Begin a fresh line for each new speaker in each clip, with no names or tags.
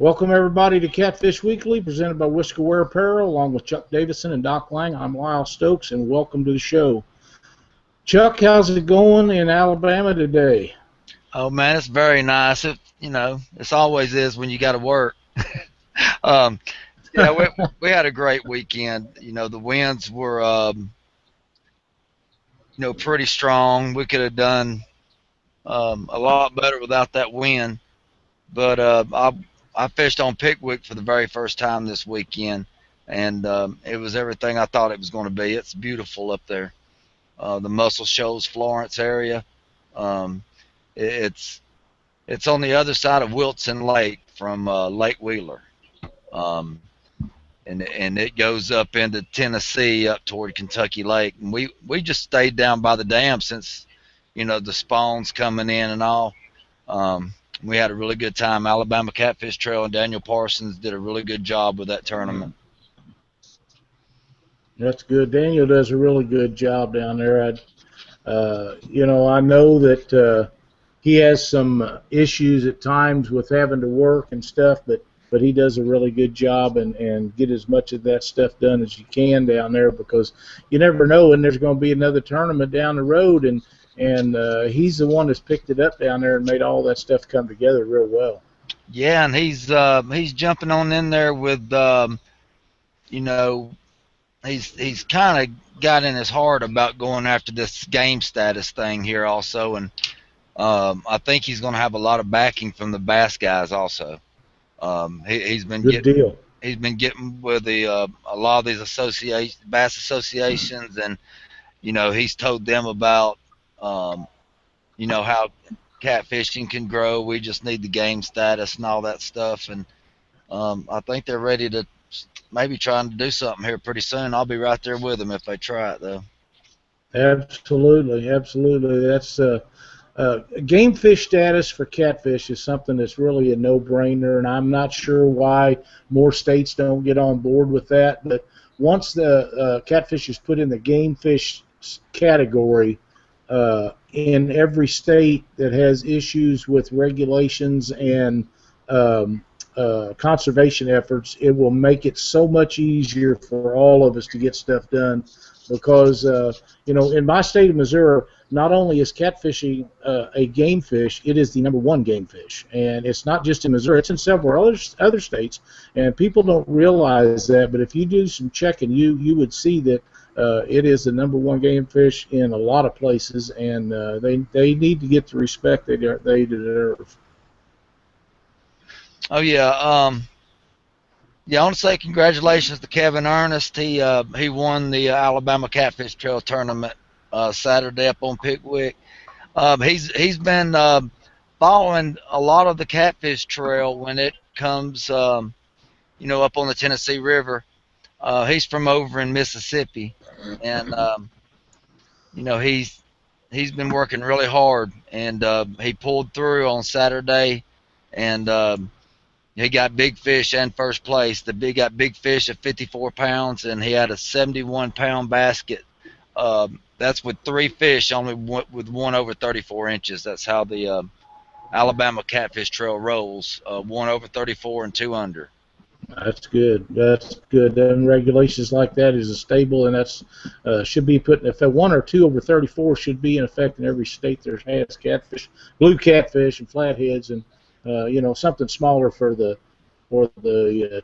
Welcome everybody to Catfish Weekly, presented by Whisker Wear Apparel, along with Chuck Davison and Doc Lang. I'm Lyle Stokes, and welcome to the show. Chuck, how's it going in Alabama today?
Oh man, it's very nice. It's always is when you got to work. Yeah, we had a great weekend. The winds were pretty strong. We could have done a lot better without that wind. But I fished on Pickwick for the very first time this weekend, and it was everything I thought it was going to be. It's beautiful up there. The Muscle Shoals, Florence area. It's on the other side of Wilson Lake from Lake Wheeler, and it goes up into Tennessee up toward Kentucky Lake. And we just stayed down by the dam since the spawn's coming in and all. We had a really good time. Alabama Catfish Trail and Daniel Parsons did a really good job with that tournament.
That's good. Daniel does a really good job down there. I know that he has some issues at times with having to work and stuff, but he does a really good job and get as much of that stuff done as you can down there, because you never know when there's going to be another tournament down the road, and he's the one that's picked it up down there and made all that stuff come together real well.
Yeah, and he's jumping on in there with he's kind of got in his heart about going after this game status thing here also, and I think he's going to have a lot of backing from the bass guys also. He's been getting with a lot of these bass associations, and he's told them about how catfishing can grow. We just need the game status and all that stuff, and I think they're ready to maybe trying to do something here pretty soon. I'll be right there with them if they try it, though.
Absolutely. That's game fish status for catfish is something that's really a no-brainer, and I'm not sure why more states don't get on board with that. But once the catfish is put in the game fish category, in every state that has issues with regulations and conservation efforts, it will make it so much easier for all of us to get stuff done, because in my state of Missouri, not only is catfishing a game fish, it is the #1 game fish, and it's not just in Missouri, it's in several other states, and people don't realize that. But if you do some checking, you would see that it is the #1 game fish in a lot of places, and they need to get the respect they deserve.
Oh yeah, I want to say congratulations to Kevin Ernest. He won the Alabama Catfish Trail tournament Saturday up on Pickwick. He's been following a lot of the Catfish Trail when it comes up on the Tennessee River. He's from over in Mississippi, and he's been working really hard, and he pulled through on Saturday, and he got big fish and first place. He got big fish at 54 pounds, and he had a 71-pound basket. That's with 3 fish, only with one over 34 inches. That's how the Alabama Catfish Trail rolls: 1 over 34 and 2 under.
That's good. And regulations like that is a stable, and that's should be put. If 1 or 2 over 34 should be in effect in every state that has catfish, blue catfish and flatheads, and something smaller for the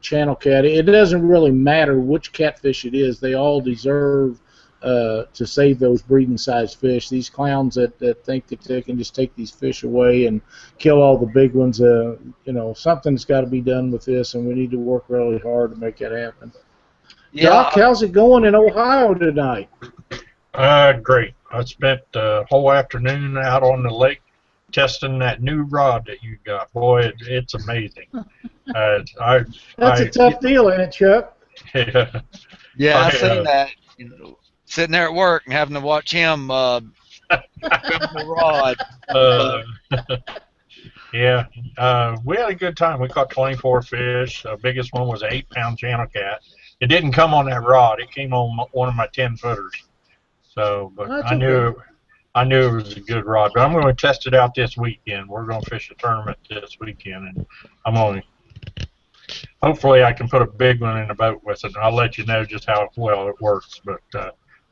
channel cat. It doesn't really matter which catfish it is; they all deserve to save those breeding size fish. These clowns that think that they can just take these fish away and kill all the big ones, something's got to be done with this, and we need to work really hard to make that happen. Yeah. Doc, how's it going in Ohio tonight?
Great. I spent the whole afternoon out on the lake testing that new rod that you got. Boy, it's amazing.
That's a tough deal, ain't it, Chuck?
Yeah, I seen that. Sitting there at work and having to watch him film the rod.
Yeah, we had a good time. We caught 24 fish. The biggest one was an 8-pound channel cat. It didn't come on that rod. It came on one of my 10-footers. So, but I knew it was a good rod. But I'm going to test it out this weekend. We're going to fish a tournament this weekend, and I'm going to hopefully I can put a big one in the boat with it. And I'll let you know just how well it works. But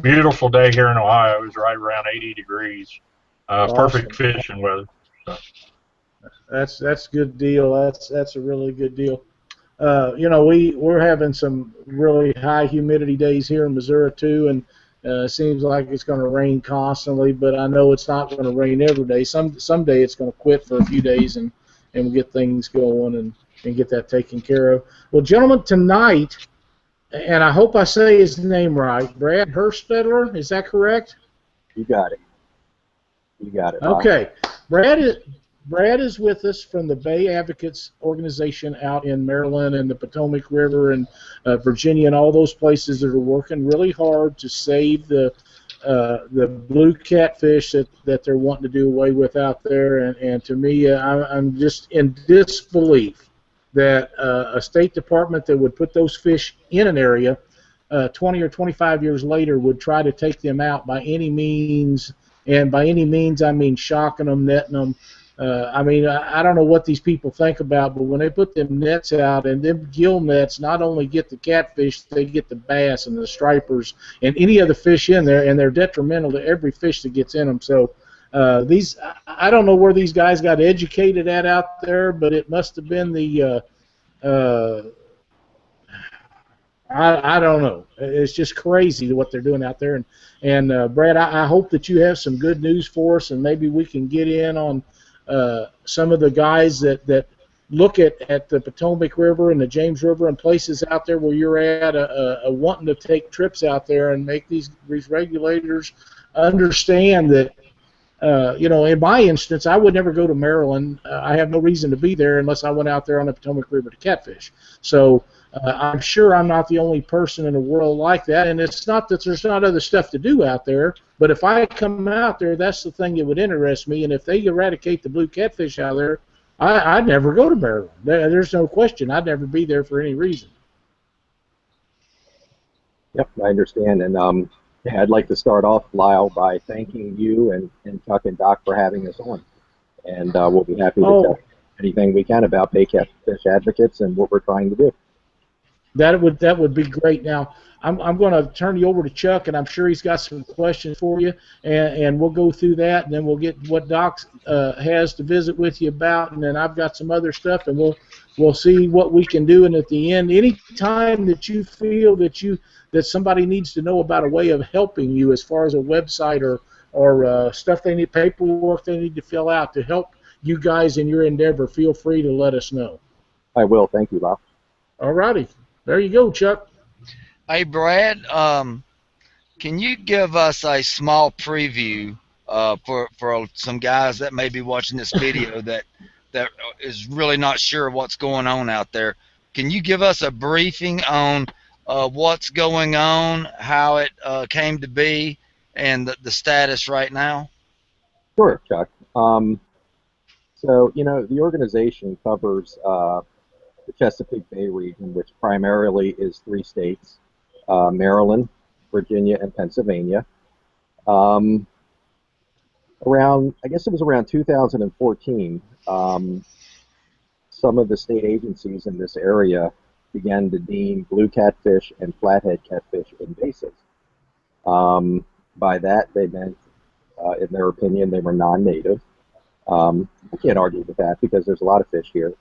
beautiful day here in Ohio. It was right around 80 degrees.
Awesome.
Perfect fishing weather. So.
That's good deal. That's a really good deal. You know, we're having some really high humidity days here in Missouri too, and it seems like it's going to rain constantly. But I know it's not going to rain every day. Someday it's going to quit for a few days, and we'll get things going and get that taken care of. Well, gentlemen, tonight, and I hope I say his name right, Brad Hierstetter, is that correct?
You got it. You got it.
Okay, Brad is with us from the Bay Advocates organization out in Maryland and the Potomac River and Virginia and all those places that are working really hard to save the blue catfish that they're wanting to do away with out there. And to me, I'm just in disbelief that a State Department that would put those fish in an area 20 or 25 years later would try to take them out by any means. And by any means, I mean shocking them, netting them. I mean, I don't know what these people think about, but when they put them nets out, and them gill nets not only get the catfish, they get the bass and the stripers and any other fish in there, and they're detrimental to every fish that gets in them. So I don't know where these guys got educated at out there, but it must have been the I don't know. It's just crazy what they're doing out there. And Brad, I hope that you have some good news for us, and maybe we can get in on some of the guys that look at the Potomac River and the James River and places out there where you're at, wanting to take trips out there and make these regulators understand that, you know, in my instance, I would never go to Maryland. I have no reason to be there unless I went out there on the Potomac River to catfish. So I'm sure I'm not the only person in the world like that, and it's not that there's not other stuff to do out there, but if I come out there, that's the thing that would interest me, and if they eradicate the blue catfish out there, I'd never go to Maryland. There's no question. I'd never be there for any reason.
Yep, I understand, and yeah, I'd like to start off, Lyle, by thanking you and Chuck and Doc for having us on, and we'll be happy to tell anything we can about Bay Catfish Advocates and what we're trying to do.
That would be great. Now, I'm going to turn you over to Chuck, and I'm sure he's got some questions for you, and we'll go through that, and then we'll get what Doc has to visit with you about, and then I've got some other stuff, and we'll see what we can do. And at the end, any time that you feel that somebody needs to know about a way of helping you as far as a website or stuff they need, paperwork they need to fill out to help you guys in your endeavor, feel free to let us know.
I will. Thank you, Lyle.
All righty. There you go, Chuck.
Hey, Brad, can you give us a small preview for some guys that may be watching this video that is really not sure what's going on out there? Can you give us a briefing on what's going on, how it came to be, and the status right now?
Sure, Chuck. So, you know, the organization covers the Chesapeake Bay region, which primarily is 3 states, Maryland, Virginia, and Pennsylvania. I guess it was around 2014, some of the state agencies in this area began to deem blue catfish and flathead catfish invasive. By that, they meant, in their opinion, they were non-native. I can't argue with that because there's a lot of fish here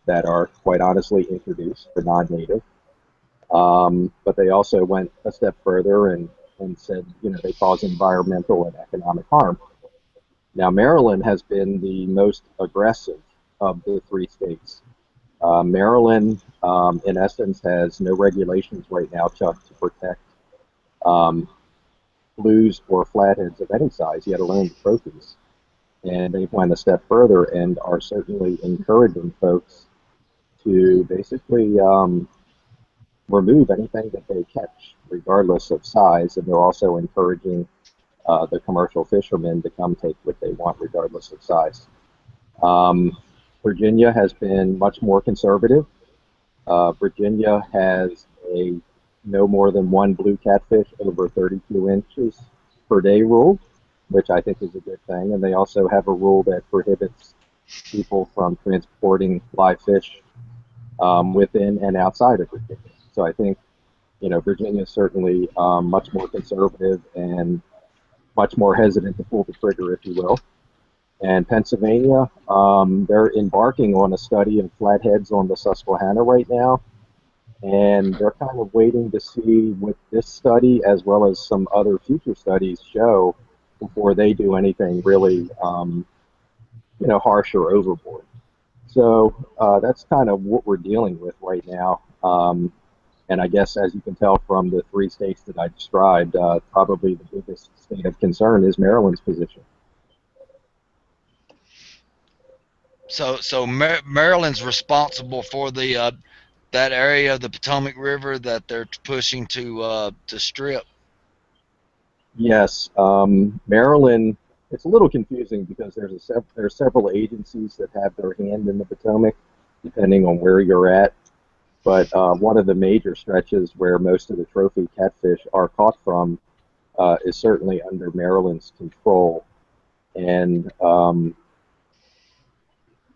that are quite honestly introduced for non-native. But they also went a step further and said, you know, they cause environmental and economic harm. Now, Maryland has been the most aggressive of the 3 states. Maryland, in essence, has no regulations right now, Chuck, to protect blues or flatheads of any size, yet alone the trophies. And they've went a step further and are certainly encouraging folks to basically remove anything that they catch, regardless of size, and they're also encouraging the commercial fishermen to come take what they want, regardless of size. Virginia has been much more conservative. Virginia has a no more than 1 blue catfish over 32 inches per day rule, which I think is a good thing, and they also have a rule that prohibits people from transporting live fish within and outside of Virginia. So I think, Virginia is certainly much more conservative and much more hesitant to pull the trigger, if you will. And Pennsylvania, they're embarking on a study of flatheads on the Susquehanna right now. And they're kind of waiting to see what this study, as well as some other future studies, show before they do anything really, harsh or overboard. So that's kind of what we're dealing with right now. And I guess, as you can tell from the 3 states that I described, probably the biggest state of concern is Maryland's position.
So Maryland's responsible for the that area of the Potomac River that they're pushing to strip.
Yes, Maryland. It's a little confusing because there are several agencies that have their hand in the Potomac, depending on where you're at. But one of the major stretches where most of the trophy catfish are caught from is certainly under Maryland's control. And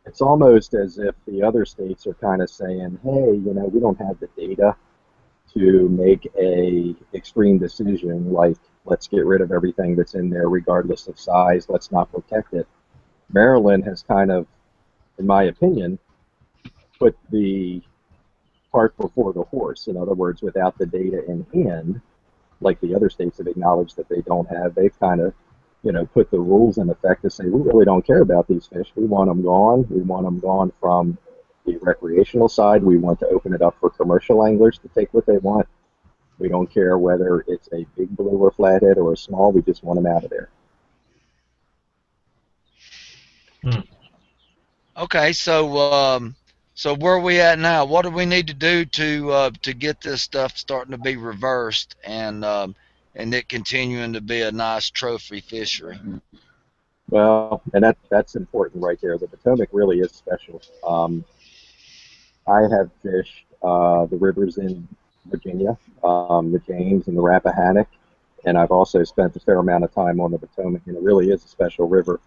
it's almost as if the other states are kind of saying, hey, we don't have the data to make a extreme decision like, let's get rid of everything that's in there regardless of size, let's not protect it. Maryland has kind of, in my opinion, put the cart before the horse. In other words, without the data in hand, like the other states have acknowledged that they don't have, they've kind of, put the rules in effect to say, we really don't care about these fish. We want them gone. We want them gone from the recreational side. We want to open it up for commercial anglers to take what they want. We don't care whether it's a big blue or flathead or a small. We just want them out of there.
Okay, so where are we at now? What do we need to do to get this stuff starting to be reversed and it continuing to be a nice trophy fishery?
Well, and that's important right there. The Potomac really is special. I have fished the rivers in Virginia, the James and the Rappahannock, and I've also spent a fair amount of time on the Potomac, and it really is a special river.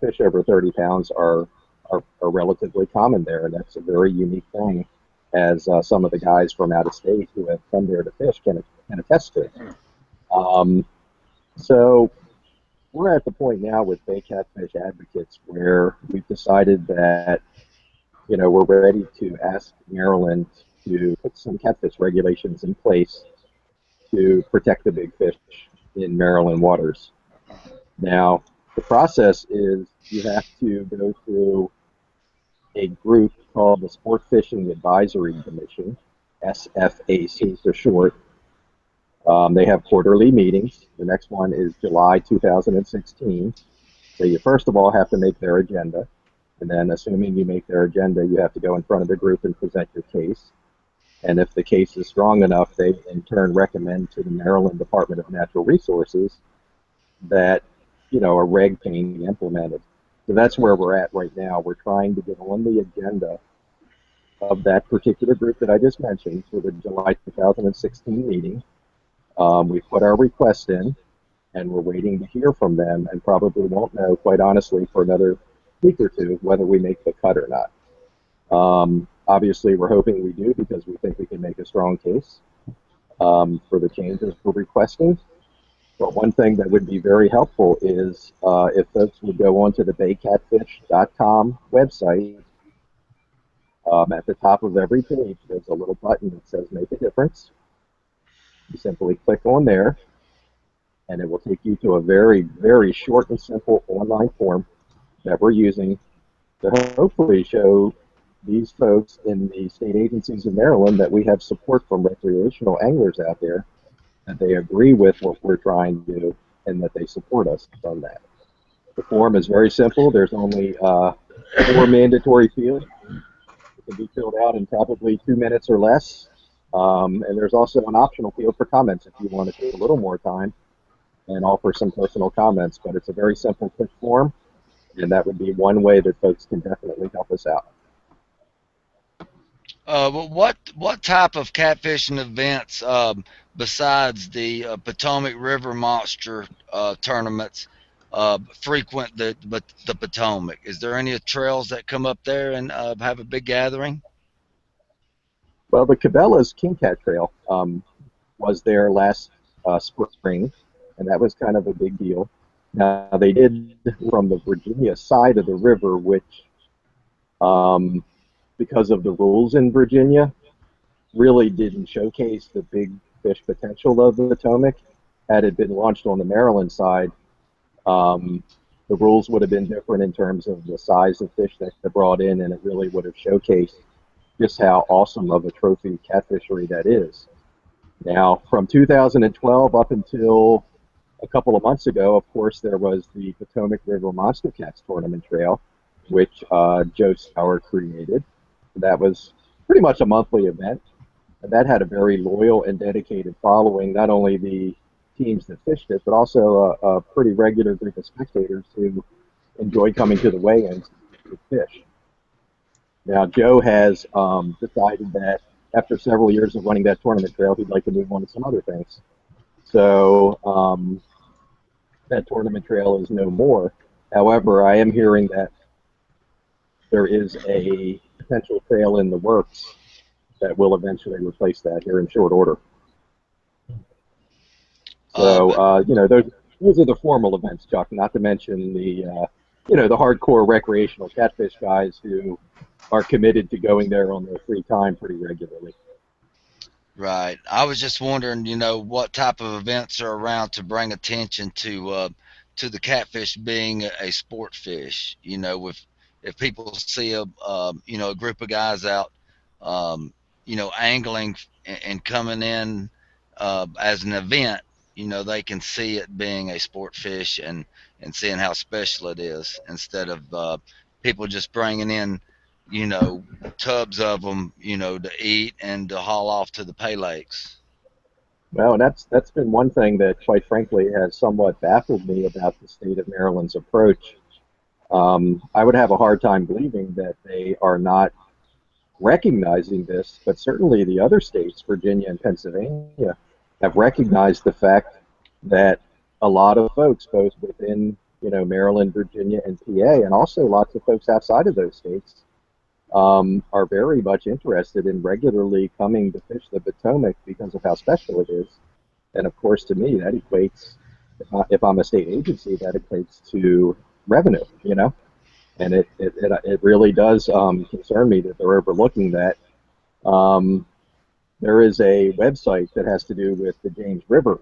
Fish over 30 pounds are relatively common there, and that's a very unique thing, as some of the guys from out of state who have come there to fish can attest to. So we're at the point now with Bay Catfish Advocates where we've decided that we're ready to ask Maryland to put some catfish regulations in place to protect the big fish in Maryland waters. Now, the process is you have to go through a group called the Sport Fishing Advisory Commission, SFAC for short. They have quarterly meetings. The next one is July 2016. So you first of all have to make their agenda. And then assuming you make their agenda, you have to go in front of the group and present your case. And if the case is strong enough, they in turn recommend to the Maryland Department of Natural Resources that, a reg be implemented. So that's where we're at right now. We're trying to get on the agenda of that particular group that I just mentioned for the July 2016 meeting. We put our request in, and we're waiting to hear from them, and probably won't know, quite honestly, for another week or two whether we make the cut or not. Obviously, we're hoping we do because we think we can make a strong case for the changes we're requesting. But one thing that would be very helpful is if folks would go onto the baycatfish.com website. At the top of every page, there's a little button that says Make a Difference. You simply click on there, and it will take you to a very, very short and simple online form that we're using to hopefully show these folks in the state agencies of Maryland that we have support from recreational anglers out there, that they agree with what we're trying to do, and that they support us on that. The form is very simple. There's only 4 mandatory fields. It can be filled out in probably 2 minutes or less. And there's also an optional field for comments if you want to take a little more time and offer some personal comments. But it's a very simple, quick form, and that would be one way that folks can definitely help us out.
What type of catfishing events besides the Potomac River Monster tournaments frequent the Potomac? Is there any trails that come up there and have a big gathering?
Well, the Cabela's King Cat Trail was there last spring, and that was kind of a big deal. Now, they did from the Virginia side of the river, which, because of the rules in Virginia, really didn't showcase the big fish potential of the Potomac. Had it been launched on the Maryland side, the rules would have been different in terms of the size of fish that they brought in, and it really would have showcased just how awesome of a trophy catfishery that is. Now, from 2012 up until a couple of months ago, of course, there was the Potomac River Monster Cats Tournament Trail, which Joe Sauer created. That was pretty much a monthly event. And that had a very loyal and dedicated following, not only the teams that fished it, but also a pretty regular group of spectators who enjoyed coming to the weigh-ins to fish. Now, Joe has decided that after several years of running that tournament trail, he'd like to move on to some other things. So that tournament trail is no more. However, I am hearing that there is a potential trail in the works that will eventually replace that here in short order. So, those are the formal events, Chuck, not to mention the, the hardcore recreational catfish guys who are committed to going there on their free time pretty regularly.
Right. I was just wondering, what type of events are around to bring attention to the catfish being a sport fish. If people see a group of guys out, angling and coming in as an event, they can see it being a sport fish and seeing how special it is instead of people just bringing in tubs of them, to eat and to haul off to the pay lakes.
Well, and that's been one thing that, quite frankly, has somewhat baffled me about the state of Maryland's approach. I would have a hard time believing that they are not recognizing this, but certainly the other states, Virginia and Pennsylvania, have recognized the fact that a lot of folks, both within Maryland, Virginia, and PA, and also lots of folks outside of those states, are very much interested in regularly coming to fish the Potomac because of how special it is. And of course, to me, that equates, if I'm a state agency, that equates to revenue, and it really does concern me that they're overlooking that. There is a website that has to do with the James River,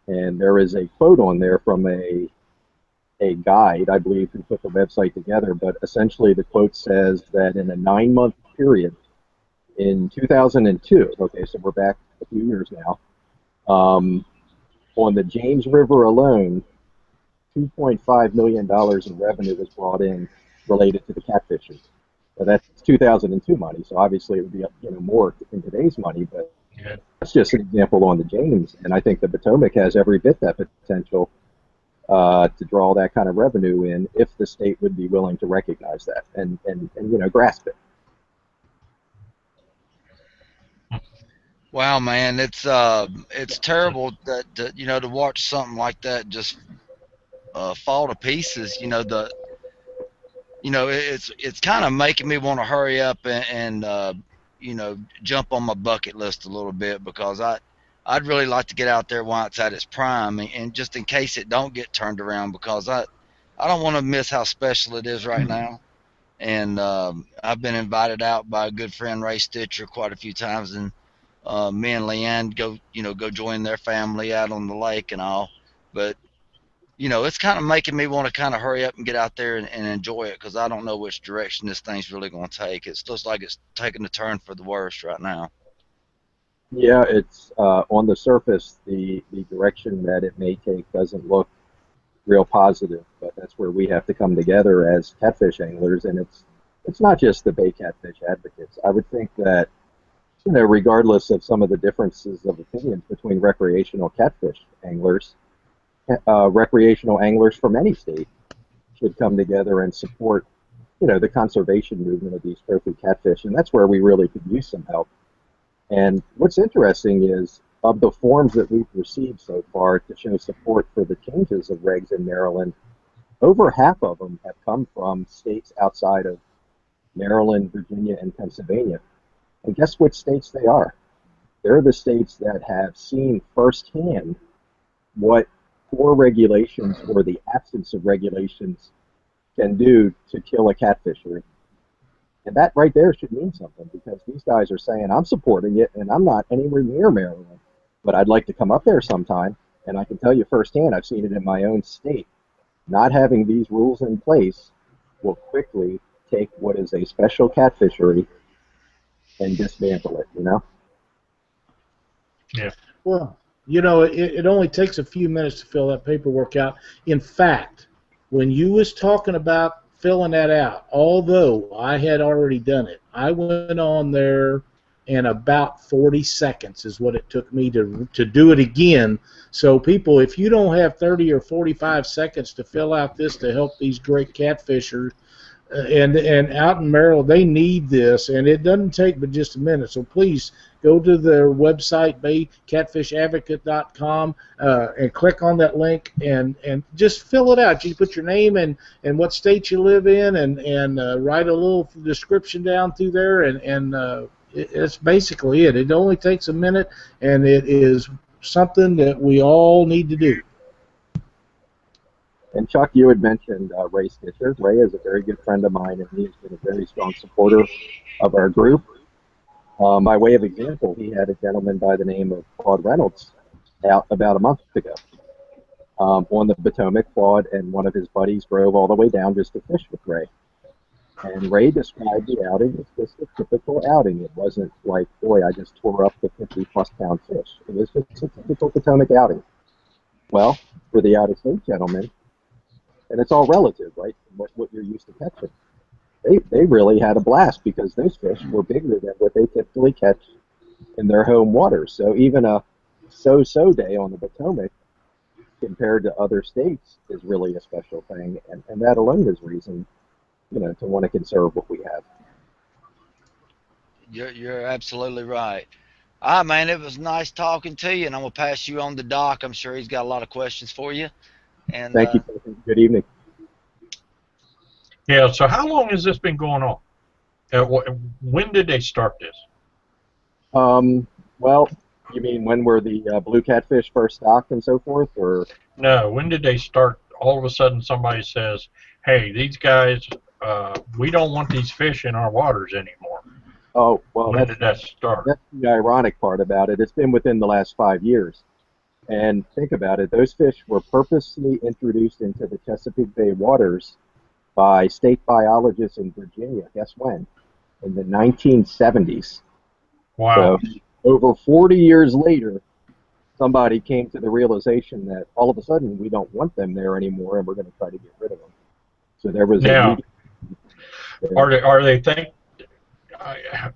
and there is a quote on there from a guide, I believe, who put the website together, but essentially the quote says that in a 9-month period in 2002, okay, so we're back a few years now, on the James River alone, $2.5 million in revenue was brought in related to the catfishing. Now, that's 2002 money, so obviously it would be more in today's money, but that's just an example on the James, and I think the Potomac has every bit that potential to draw that kind of revenue in if the state would be willing to recognize that and grasp it.
Wow, man, it's terrible that to watch something like that just fall to pieces. It's kind of making me want to hurry up and jump on my bucket list a little bit, because I'd really like to get out there while it's at its prime, and just in case it don't get turned around, because I don't want to miss how special it is right now. And I've been invited out by a good friend, Ray Stitcher, quite a few times, and me and Leanne go join their family out on the lake and all. But it's kind of making me want to kind of hurry up and get out there and enjoy it, because I don't know which direction this thing's really going to take. It looks like it's taking a turn for the worst right now.
Yeah, it's on the surface, the direction that it may take doesn't look real positive, but that's where we have to come together as catfish anglers, and it's not just the Bay Catfish Advocates. I would think that, regardless of some of the differences of opinions between recreational catfish anglers, recreational anglers from any state should come together and support, the conservation movement of these trophy catfish, and that's where we really could use some help. And what's interesting is of the forms that we've received so far to show support for the changes of regs in Maryland, over half of them have come from states outside of Maryland, Virginia, and Pennsylvania. And guess which states they are? They're the states that have seen firsthand what poor regulations or the absence of regulations can do to kill a catfishery. And that right there should mean something, because these guys are saying, I'm supporting it, and I'm not anywhere near Maryland, but I'd like to come up there sometime. And I can tell you firsthand, I've seen it in my own state. Not having these rules in place will quickly take what is a special catfishery and dismantle it, you know?
Yeah.
Well, you know, it only takes a few minutes to fill that paperwork out. In fact, when you was talking about filling that out, although I had already done it, I went on there in about 40 seconds is what it took me to do it again. So people, if you don't have 30 or 45 seconds to fill out this to help these great catfishers, and out in Maryland, they need this, and it doesn't take but just a minute. So please go to their website, baycatfishadvocate.com, and click on that link and just fill it out. You put your name and what state you live in, and write a little description down through there, and it's basically it. It only takes a minute, and it is something that we all need to do.
And Chuck, you had mentioned Ray Stitcher. Ray is a very good friend of mine, and he has been a very strong supporter of our group. By way of example, he had a gentleman by the name of Claude Reynolds out about a month ago on the Potomac. Claude and one of his buddies drove all the way down just to fish with Ray. And Ray described the outing as just a typical outing. It wasn't like, boy, I just tore up the 50-plus pound fish. It was just a typical Potomac outing. Well, for the out-of-state gentleman, and it's all relative, right? What you're used to catching. They really had a blast because those fish were bigger than what they typically catch in their home waters. So even a so-so day on the Potomac compared to other states is really a special thing, and that alone is reason, you know, to want to conserve what we have.
You're absolutely right. Ah, man, it was nice talking to you, and I'm gonna pass you on to Doc. I'm sure he's got a lot of questions for you. And
Thank you. Good evening.
Yeah, so how long has this been going on? When did they start this?
Well, you mean when were the blue catfish first stocked and so forth, or?
No, when did they start? All of a sudden somebody says, hey, these guys, we don't want these fish in our waters anymore.
Oh, well,
when did that start?
That's the ironic part about it. It's been within the last 5 years. And think about it, those fish were purposely introduced into the Chesapeake Bay waters by state biologists in Virginia. Guess when? In the 1970s.
Wow.
So over 40 years later, somebody came to the realization that all of a sudden we don't want them there anymore, and we're going to try to get rid of them. So there was
now, are they think,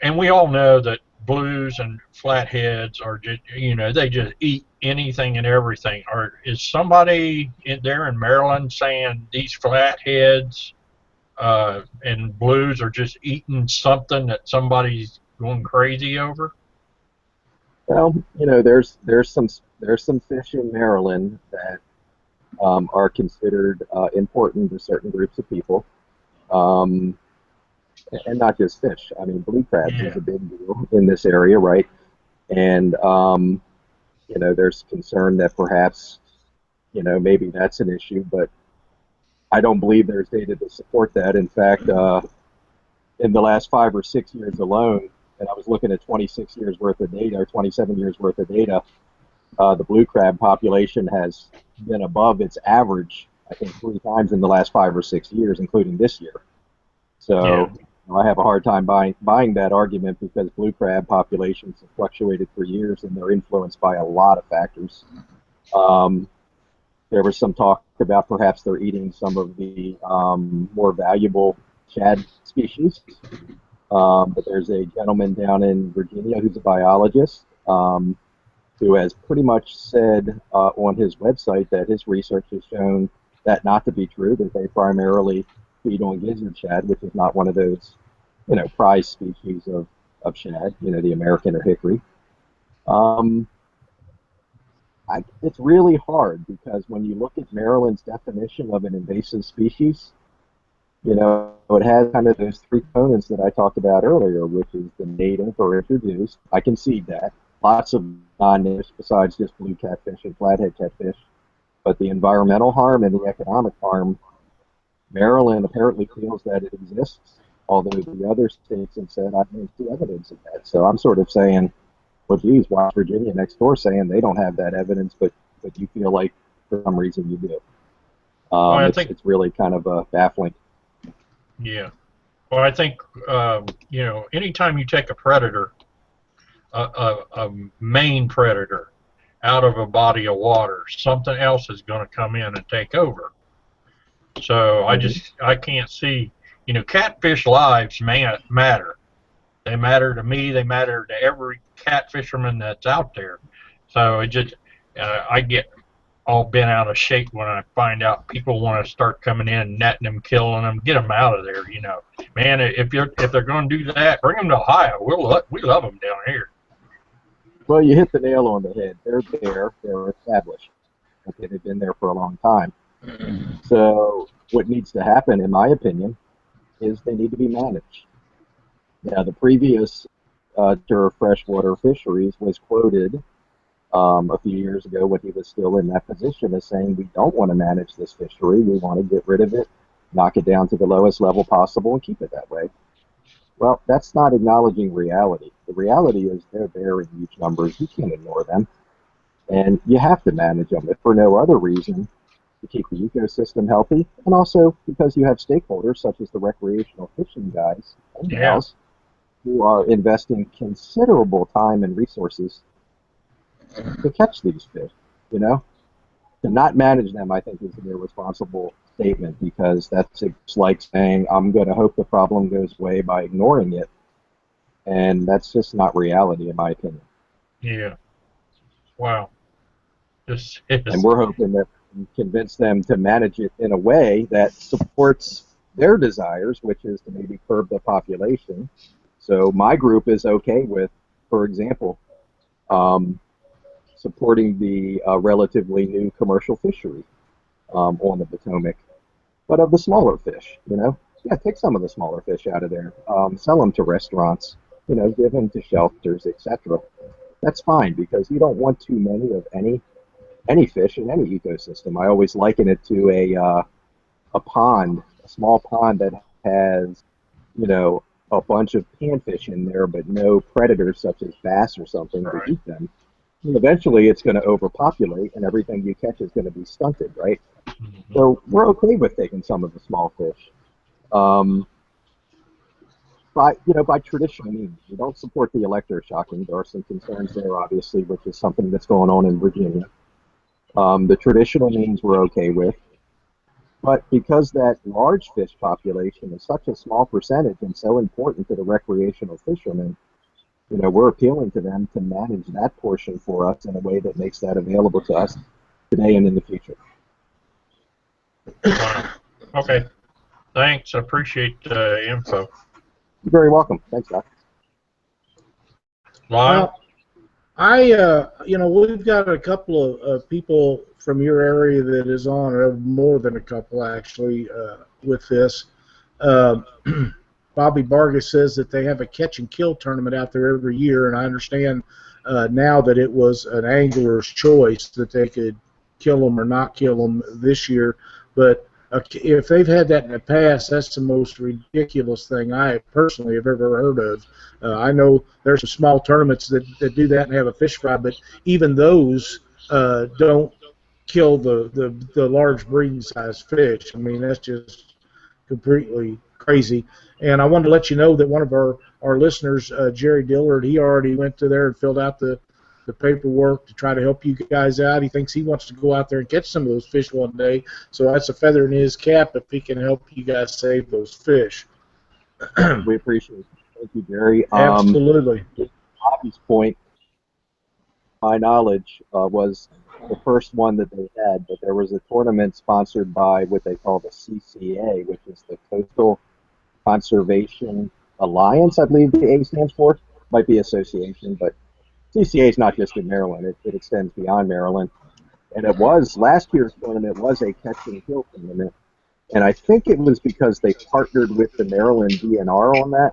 and we all know that blues and flatheads are just, you know, they just eat anything and everything. Or is somebody there in Maryland saying these flatheads and blues are just eating something that somebody's going crazy over?
Well, you know, there's some fish in Maryland that are considered important to certain groups of people, and not just fish. I mean, blue crabs is a big deal in this area, right? And you know, there's concern that perhaps, you know, maybe that's an issue, but I don't believe there's data to support that. In fact, in the last 5 or 6 years alone, and I was looking at 26 years worth of data, or 27 years worth of data, the blue crab population has been above its average, I think, 3 times in the last 5 or 6 years, including this year. So I have a hard time buying that argument, because blue crab populations have fluctuated for years, and they're influenced by a lot of factors. There was some talk about perhaps they're eating some of the more valuable shad species. But there's a gentleman down in Virginia who's a biologist who has pretty much said on his website that his research has shown that not to be true, that they primarily feed on gizzard shad, which is not one of those, you know, prize species of shad, you know, the American or hickory. it's really hard because when you look at Maryland's definition of an invasive species, you know, it has kind of those three components that I talked about earlier, which is the native or introduced. I concede that. Lots of non-natives besides just blue catfish and flathead catfish. But the environmental harm and the economic harm, Maryland apparently feels that it exists, although the other states have said, I don't see evidence of that. So I'm sort of saying, well, geez, West Virginia next door saying they don't have that evidence, but you feel like for some reason you do.
Well, I think
it's really kind of baffling.
Yeah. Well, I think, you know, anytime you take a predator, a main predator, out of a body of water, something else is going to come in and take over. So I can't see, you know, catfish lives matter. They matter to me. They matter to every cat fisherman that's out there. So it just, I get all bent out of shape when I find out people want to start coming in, netting them, killing them, get them out of there. You know, man, if they're going to do that, bring them to Ohio. We love them down here.
Well, you hit the nail on the head. They're there. They're established. Okay, they've been there for a long time. So what needs to happen, in my opinion, is they need to be managed. Now, the previous Director of Freshwater Fisheries was quoted a few years ago when he was still in that position as saying, we don't want to manage this fishery. We want to get rid of it, knock it down to the lowest level possible, and keep it that way. Well, that's not acknowledging reality. The reality is they're there in huge numbers. You can't ignore them. And you have to manage them, if for no other reason, to keep the ecosystem healthy, and also because you have stakeholders such as the recreational fishing guys and gals who are investing considerable time and resources to catch these fish. You know, to not manage them, I think, is an irresponsible statement, because that's like saying I'm going to hope the problem goes away by ignoring it, and that's just not reality, in my opinion.
Yeah. Wow.
And we're hoping that we convince them to manage it in a way that supports their desires, which is to maybe curb the population. So my group is okay with, for example, supporting the relatively new commercial fishery on the Potomac, but of the smaller fish, you know. Yeah, take some of the smaller fish out of there, sell them to restaurants, you know, give them to shelters, etc. That's fine, because you don't want too many of any fish in any ecosystem. I always liken it to a pond, a small pond that has, you know, a bunch of panfish in there, but no predators such as bass or something to eat them. And eventually, it's going to overpopulate, and everything you catch is going to be stunted, right? So we're okay with taking some of the small fish. By traditional means, we don't support the electroshocking. There are some concerns there, obviously, which is something that's going on in Virginia. The traditional means we're okay with. But because that large fish population is such a small percentage and so important to the recreational fishermen, you know, we're appealing to them to manage that portion for us in a way that makes that available to us today and in the future.
Wow. Okay. Thanks. I appreciate the info.
You're very welcome. Thanks, Doc.
Lyle?
We've got a couple of people from your area that is on, or more than a couple actually, with this. Bobby Vargas says that they have a catch and kill tournament out there every year, and I understand now that it was an angler's choice that they could kill them or not kill them this year. But if they've had that in the past, that's the most ridiculous thing I personally have ever heard of. I know there's some small tournaments that do that and have a fish fry, but even those don't kill the large breeding size fish. I mean, that's just completely crazy. And I wanted to let you know that one of our listeners, Jerry Dillard, he already went to there and filled out the paperwork to try to help you guys out. He thinks he wants to go out there and catch some of those fish one day, so that's a feather in his cap if he can help you guys save those fish.
We appreciate it. Thank you, Jerry.
Absolutely.
Bobby's point, my knowledge, was the first one that they had, but there was a tournament sponsored by what they call the CCA, which is the Coastal Conservation Alliance, I believe the A stands for. Might be association, but CCA is not just in Maryland; it extends beyond Maryland. And it was last year's tournament was a catch and kill tournament, and I think it was because they partnered with the Maryland DNR on that.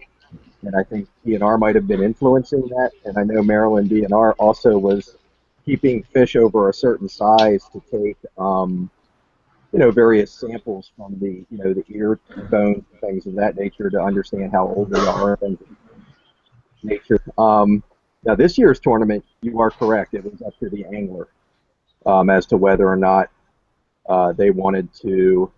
And I think DNR might have been influencing that. And I know Maryland DNR also was keeping fish over a certain size to take, various samples from the, the ear bones, things of that nature to understand how old they are and things of nature. Now, this year's tournament, you are correct. It was up to the angler as to whether or not they wanted to,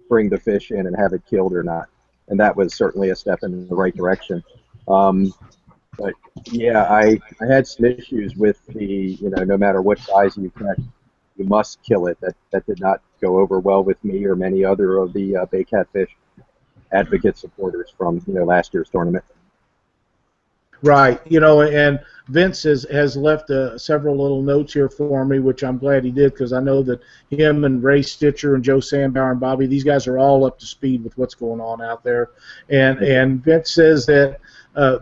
bring the fish in and have it killed or not. And that was certainly a step in the right direction. But yeah, I had some issues with the, no matter what size you catch, you must kill it. That did not go over well with me or many other of the Bay Catfish Advocate supporters from, last year's tournament.
Right, and Vince has left several little notes here for me, which I'm glad he did, because I know that him and Ray Stitcher and Joe Sandbauer and Bobby, these guys are all up to speed with what's going on out there. And Vince says that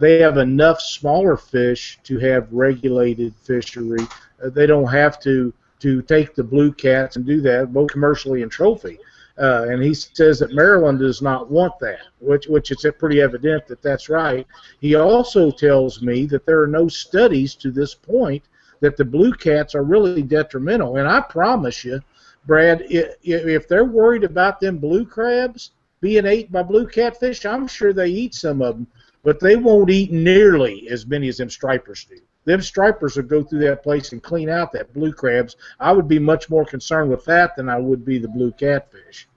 they have enough smaller fish to have regulated fishery. They don't have to take the blue cats and do that, both commercially and trophy. And he says that Maryland does not want that, which is pretty evident that that's right. He also tells me that there are no studies to this point that the blue cats are really detrimental. And I promise you, Brad, if they're worried about them blue crabs being ate by blue catfish, I'm sure they eat some of them, but they won't eat nearly as many as them stripers do. Them stripers will go through that place and clean out that blue crabs. I would be much more concerned with that than I would be the blue catfish.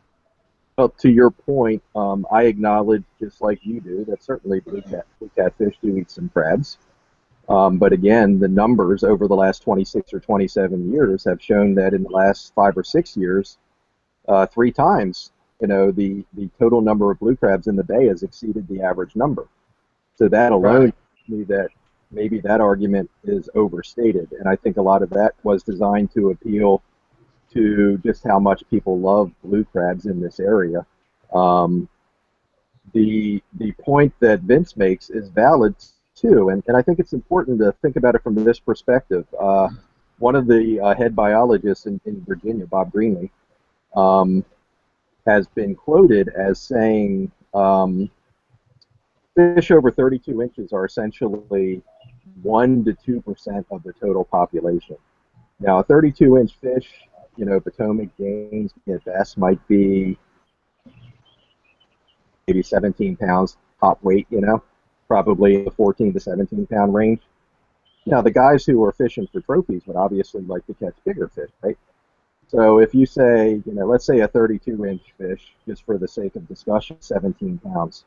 Well, to your point, I acknowledge, just like you do, that certainly blue catfish do eat some crabs. But again, the numbers over the last 26 or 27 years have shown that in the last 5 or 6 years, 3 times, the total number of blue crabs in the bay has exceeded the average number. So that alone tells me that maybe that argument is overstated. And I think a lot of that was designed to appeal to just how much people love blue crabs in this area. The point that Vince makes is valid too, and I think it's important to think about it from this perspective. One of the head biologists in Virginia, Bob Greenlee, has been quoted as saying fish over 32 inches are essentially 1 to 2% of the total population. Now, a 32-inch fish, Potomac gains at best might be maybe 17 pounds top weight, probably in the 14 to 17 pound range. Now, the guys who are fishing for trophies would obviously like to catch bigger fish, right? So if you say, let's say a 32-inch fish, just for the sake of discussion, 17 pounds.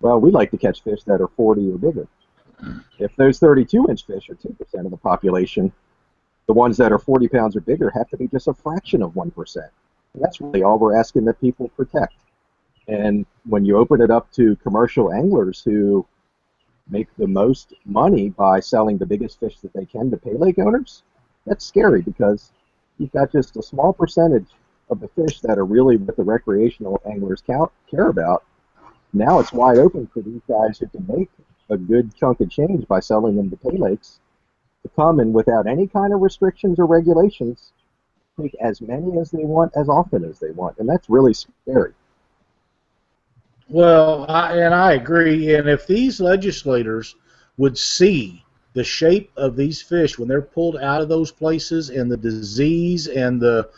Well, we like to catch fish that are 40 or bigger. If those 32-inch fish are 2% of the population, the ones that are 40 pounds or bigger have to be just a fraction of 1%. And that's really all we're asking that people protect. And when you open it up to commercial anglers who make the most money by selling the biggest fish that they can to pay lake owners, that's scary, because you've got just a small percentage of the fish that are really what the recreational anglers care about. Now it's wide open for these guys who can make a good chunk of change by selling them to pay lakes to come and, without any kind of restrictions or regulations, take as many as they want, as often as they want. And that's really scary.
Well, I agree. And if these legislators would see the shape of these fish when they're pulled out of those places, and the disease and the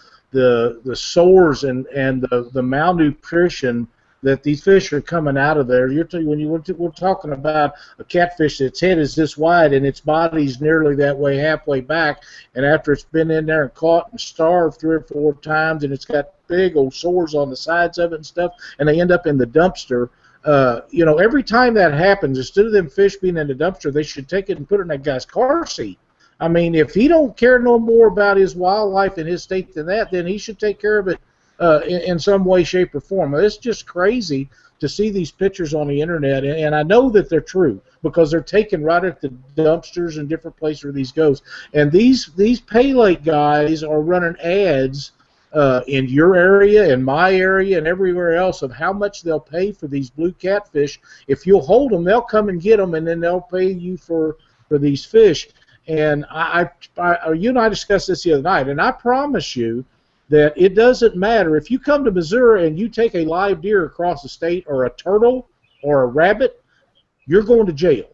sores and the malnutrition that these fish are coming out of there. We're talking about a catfish that's head is this wide and its body's nearly that way, halfway back, and after it's been in there and caught and starved 3 or 4 times, and it's got big old sores on the sides of it and stuff, and they end up in the dumpster. Every time that happens, instead of them fish being in the dumpster, they should take it and put it in that guy's car seat. I mean, if he don't care no more about his wildlife in his state than that, then he should take care of it in some way, shape, or form. It's just crazy to see these pictures on the internet, and I know that they're true because they're taken right at the dumpsters and different places where these goes. And these pay lake guys are running ads in your area, in my area, and everywhere else of how much they'll pay for these blue catfish. If you'll hold them, they'll come and get them, and then they'll pay you for these fish. And you and I discussed this the other night, and I promise you that it doesn't matter if you come to Missouri and you take a live deer across the state, or a turtle, or a rabbit, you're going to jail.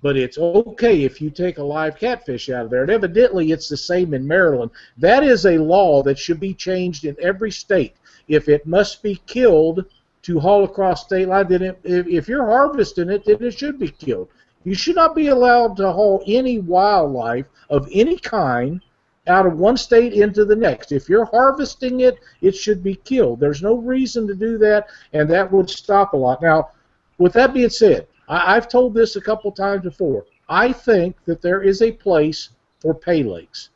But it's okay if you take a live catfish out of there. And evidently it's the same in Maryland. That is a law that should be changed in every state. If it must be killed to haul across state line, then if you're harvesting it, then it should be killed. You should not be allowed to haul any wildlife of any kind out of one state into the next. If you're harvesting it, it should be killed. There's no reason to do that, and that would stop a lot. Now, with that being said, I've told this a couple times before. I think that there is a place for pay lakes.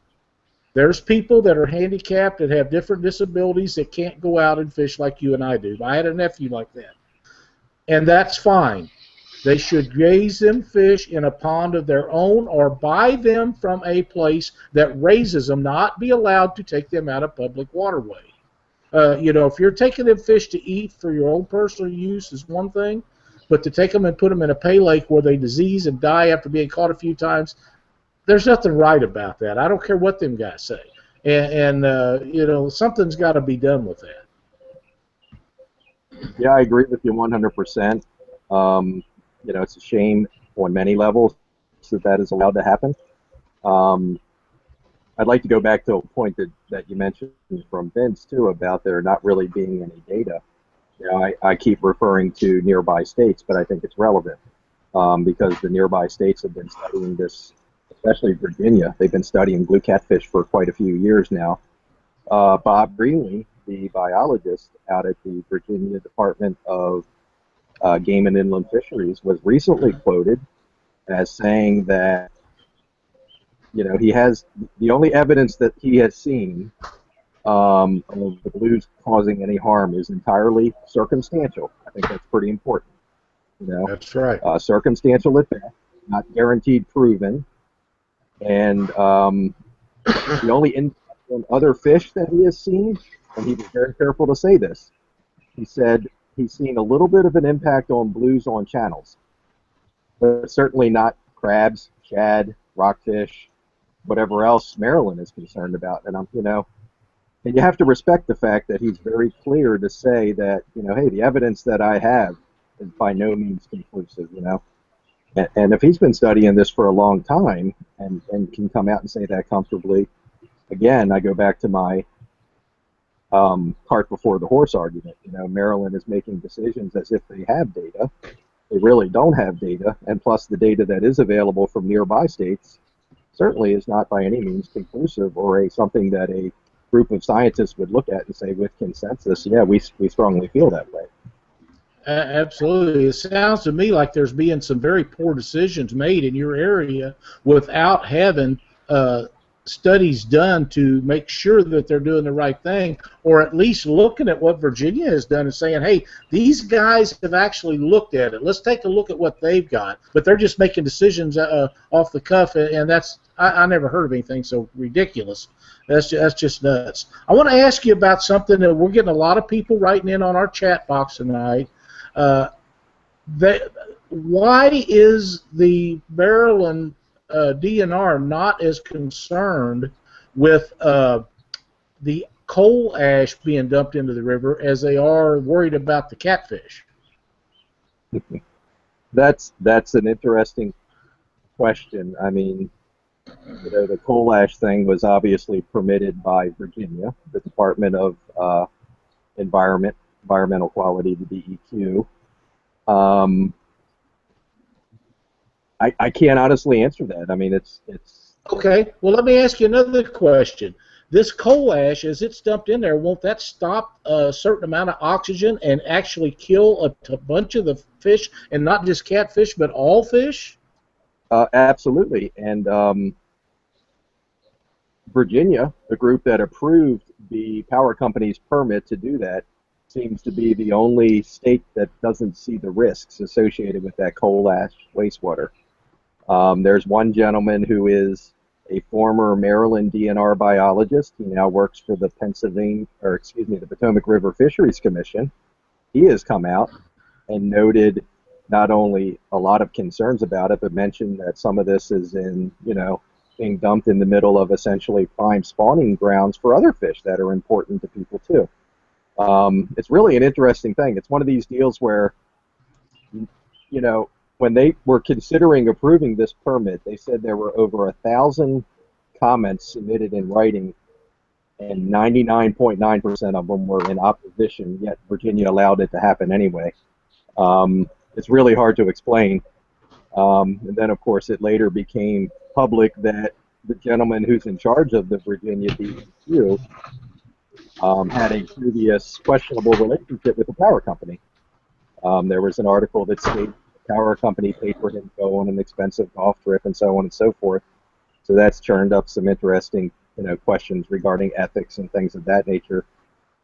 There's people that are handicapped, that have different disabilities, that can't go out and fish like you and I do. I had a nephew like that. And that's fine. They should raise them fish in a pond of their own, or buy them from a place that raises them, not be allowed to take them out of public waterway. You know, if you're taking them fish to eat for your own personal use is one thing, but to take them and put them in a pay lake where they disease and die after being caught a few times, there's nothing right about that. I don't care what them guys say. And you know, something's got to be done with that.
Yeah, I agree with you 100%. You know, it's a shame on many levels that is allowed to happen. I'd like to go back to a point that you mentioned from Vince, too, about there not really being any data. You know, I keep referring to nearby states, but I think it's relevant because the nearby states have been studying this, especially Virginia. They've been studying blue catfish for quite a few years now. Bob Greenlee, the biologist out at the Virginia Department of Game and Inland Fisheries, was recently quoted as saying that, you know, he has the only evidence that he has seen of the blues causing any harm is entirely circumstantial. I think that's pretty important. You know,
that's right.
Circumstantial at best, not guaranteed proven, and the only impact on other fish that he has seen, and he was very careful to say this, he said he's seen a little bit of an impact on blues on channels, but certainly not crabs, shad, rockfish, whatever else Maryland is concerned about. And you know, and you have to respect the fact that he's very clear to say that, you know, hey, the evidence that I have is by no means conclusive, you know. And if he's been studying this for a long time and can come out and say that comfortably, again, I go back to my cart before the horse argument. You know, Maryland is making decisions as if they have data. They really don't have data, and plus the data that is available from nearby states certainly is not by any means conclusive, or something that a group of scientists would look at and say with consensus, yeah, we strongly feel that way.
Absolutely. It sounds to me like there's being some very poor decisions made in your area without having studies done to make sure that they're doing the right thing, or at least looking at what Virginia has done and saying, hey, these guys have actually looked at it. Let's take a look at what they've got. But they're just making decisions off the cuff, and that's I never heard of anything so ridiculous. That's just nuts. I want to ask you about something that we're getting a lot of people writing in on our chat box tonight. Why is the Maryland DNR not as concerned with the coal ash being dumped into the river as they are worried about the catfish?
That's an interesting question. I mean, you know, the coal ash thing was obviously permitted by Virginia, the Department of Environmental Quality, the DEQ. I can't honestly answer that. I mean, it's
okay. Well, let me ask you another question. This coal ash, as it's dumped in there, won't that stop a certain amount of oxygen and actually kill a bunch of the fish, and not just catfish, but all fish?
Absolutely. And Virginia, the group that approved the power company's permit to do that, seems to be the only state that doesn't see the risks associated with that coal ash wastewater. There's one gentleman who is a former Maryland DNR biologist. He now works for the Potomac River Fisheries Commission. He has come out and noted not only a lot of concerns about it, but mentioned that some of this is in, you know, being dumped in the middle of essentially prime spawning grounds for other fish that are important to people too. It's really an interesting thing. It's one of these deals where, you know, when they were considering approving this permit, they said there were over 1,000 comments submitted in writing, and 99.9% of them were in opposition, yet Virginia allowed it to happen anyway. It's really hard to explain. And then, of course, it later became public that the gentleman who's in charge of the Virginia DEQ had a previous questionable relationship with the power company. There was an article that stated the power company paid for him to go on an expensive golf trip and so on and so forth. So that's churned up some interesting, questions regarding ethics and things of that nature.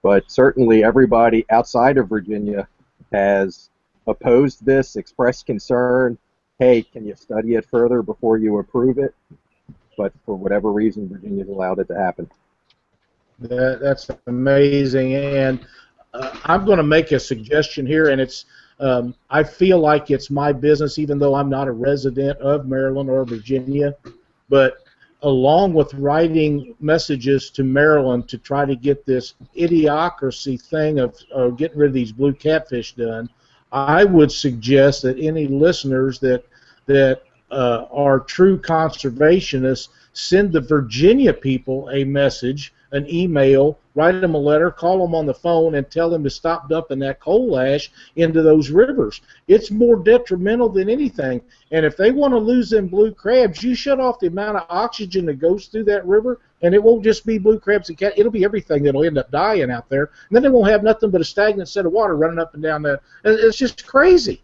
But certainly everybody outside of Virginia has opposed this, expressed concern. Hey, can you study it further before you approve it? But for whatever reason, Virginia's allowed it to happen.
That's amazing, and I'm going to make a suggestion here, and it's I feel like it's my business, even though I'm not a resident of Maryland or Virginia, but along with writing messages to Maryland to try to get this idiocracy thing of getting rid of these blue catfish done, I would suggest that any listeners that are true conservationists send the Virginia people a message, an email, write them a letter, call them on the phone, and tell them to stop dumping that coal ash into those rivers. It's more detrimental than anything. And if they want to lose them blue crabs, you shut off the amount of oxygen that goes through that river, and it won't just be blue crabs and cat. It'll be everything that'll end up dying out there. And then they won't have nothing but a stagnant set of water running up and down that. It's just crazy.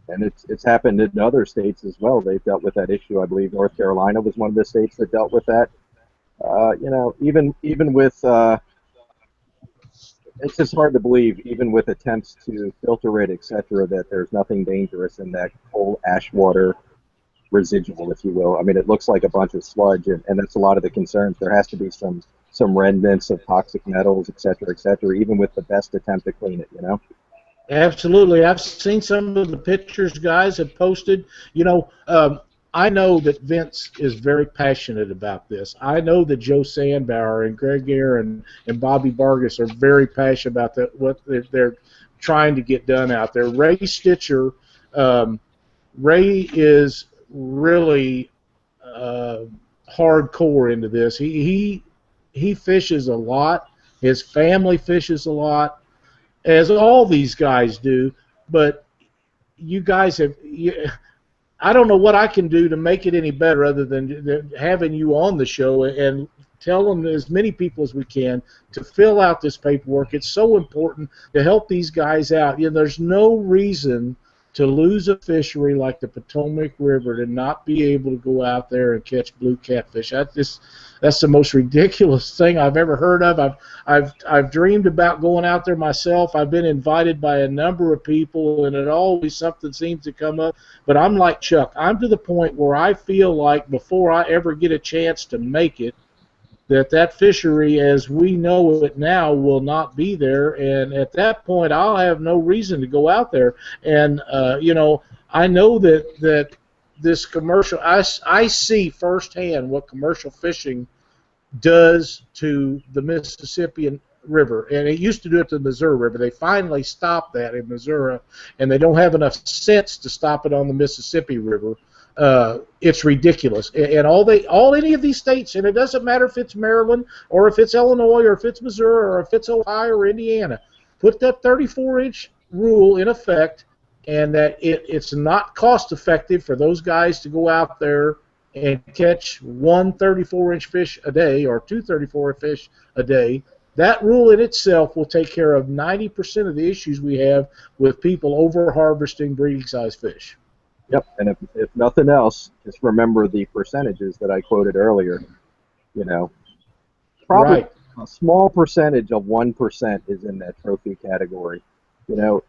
And it's happened in other states as well. They've dealt with that issue. I believe North Carolina was one of the states that dealt with that. Even with it's just hard to believe, even with attempts to filter it, etc., that there's nothing dangerous in that coal ash water residual, if you will. I mean, it looks like a bunch of sludge, and that's a lot of the concerns. There has to be some remnants of toxic metals, etc., even with the best attempt to clean it,
Absolutely. I've seen some of the pictures guys have posted. I know that Vince is very passionate about this. I know that Joe Sandbauer and Greg Aaron and Bobby Vargas are very passionate about that, what they're trying to get done out there. Ray Stitcher, Ray is really hardcore into this. He fishes a lot. His family fishes a lot, as all these guys do, but you guys have... I don't know what I can do to make it any better other than having you on the show and tell them as many people as we can to fill out this paperwork. It's so important to help these guys out. There's no reason to lose a fishery like the Potomac River to not be able to go out there and catch blue catfish. That's the most ridiculous thing I've ever heard of. I've dreamed about going out there myself. I've been invited by a number of people, and it always something seems to come up. But I'm like Chuck. I'm to the point where I feel like before I ever get a chance to make it, that fishery as we know it now will not be there, and at that point I'll have no reason to go out there. And I know that this commercial, I see firsthand what commercial fishing does to the Mississippi River, and it used to do it to the Missouri River. They finally stopped that in Missouri, and they don't have enough sense to stop it on the Mississippi River. It's ridiculous, and all any of these states, and it doesn't matter if it's Maryland or if it's Illinois or if it's Missouri or if it's Ohio or Indiana, put that 34-inch rule in effect, and that it's not cost effective for those guys to go out there and catch one 34-inch fish a day or two 34-inch fish a day. That rule in itself will take care of 90% of the issues we have with people over harvesting breeding-sized fish.
Yep, and if nothing else, just remember the percentages that I quoted earlier. Probably
right.
A small percentage of 1% is in that trophy category. It's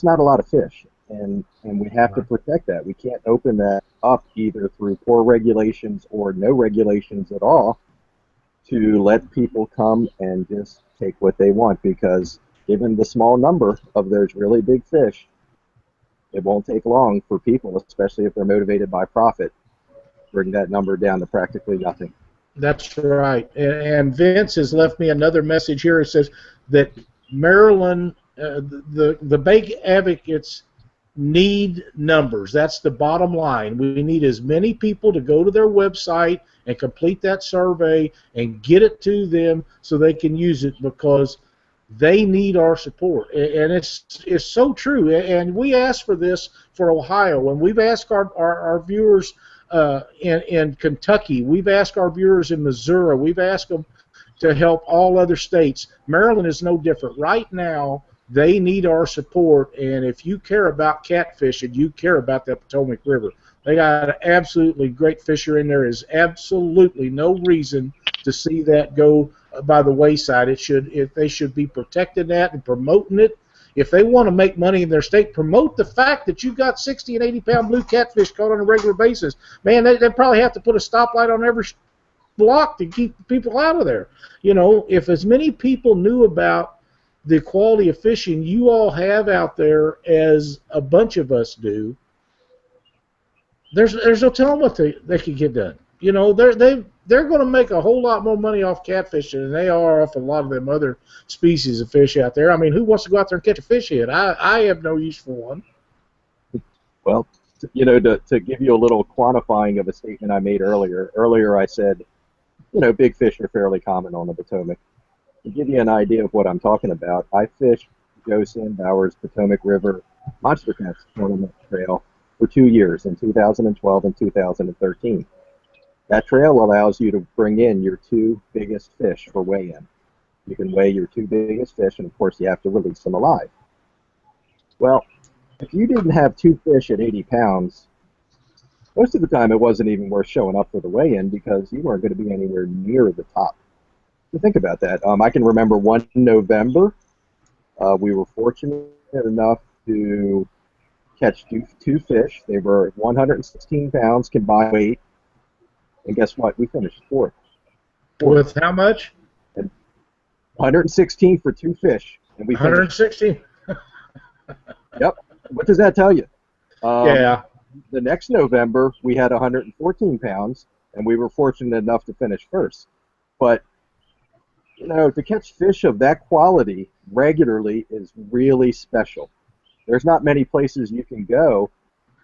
not a lot of fish, and we have to protect that. We can't open that up either through poor regulations or no regulations at all to let people come and just take what they want, because given the small number of those really big fish, it won't take long for people, especially if they're motivated by profit, bring that number down to practically nothing.
That's right. And Vince has left me another message here. It says that Maryland, the Bay Advocates need numbers. That's the bottom line. We need as many people to go to their website and complete that survey and get it to them so they can use it, because they need our support. And it's so true. And we asked for this for Ohio, and we've asked our viewers in Kentucky. We've asked our viewers in Missouri. We've asked them to help all other states. Maryland is no different. Right now, they need our support, and if you care about catfish and you care about the Potomac River, they got an absolutely great fishery, and there is absolutely no reason to see that go by the wayside. They should be protecting that and promoting it. If they want to make money in their state, promote the fact that you've got 60 and 80 pound blue catfish caught on a regular basis. Man, they probably have to put a stoplight on every block to keep people out of there. You know, if as many people knew about the quality of fishing you all have out there as a bunch of us do, there's no telling what they could get done. You know, they're going to make a whole lot more money off catfishing than they are off a lot of them other species of fish out there. I mean, who wants to go out there and catch a fish head? I have no use for one.
Well, you know, to give you a little quantifying of a statement I made earlier. Earlier I said, you know, big fish are fairly common on the Potomac. To give you an idea of what I'm talking about, I fished Joe Sandbauer's Potomac River Monster Cats Tournament Trail for 2 years, in 2012 and 2013. That trail allows you to bring in your 2 biggest fish for weigh-in. You can weigh your 2 biggest fish, and of course you have to release them alive. Well, if you didn't have 2 fish at 80 pounds, most of the time it wasn't even worth showing up for the weigh-in because you weren't going to be anywhere near the top. So think about that. I can remember one November, we were fortunate enough to catch 2 fish. They were 116 pounds combined weight. And guess what? We finished 4th.
With how much?
116 for 2 fish. And we
116?
Yep. What does that tell you?
Yeah.
The next November, we had 114 pounds, and we were fortunate enough to finish 1st. But, you know, to catch fish of that quality regularly is really special. There's not many places you can go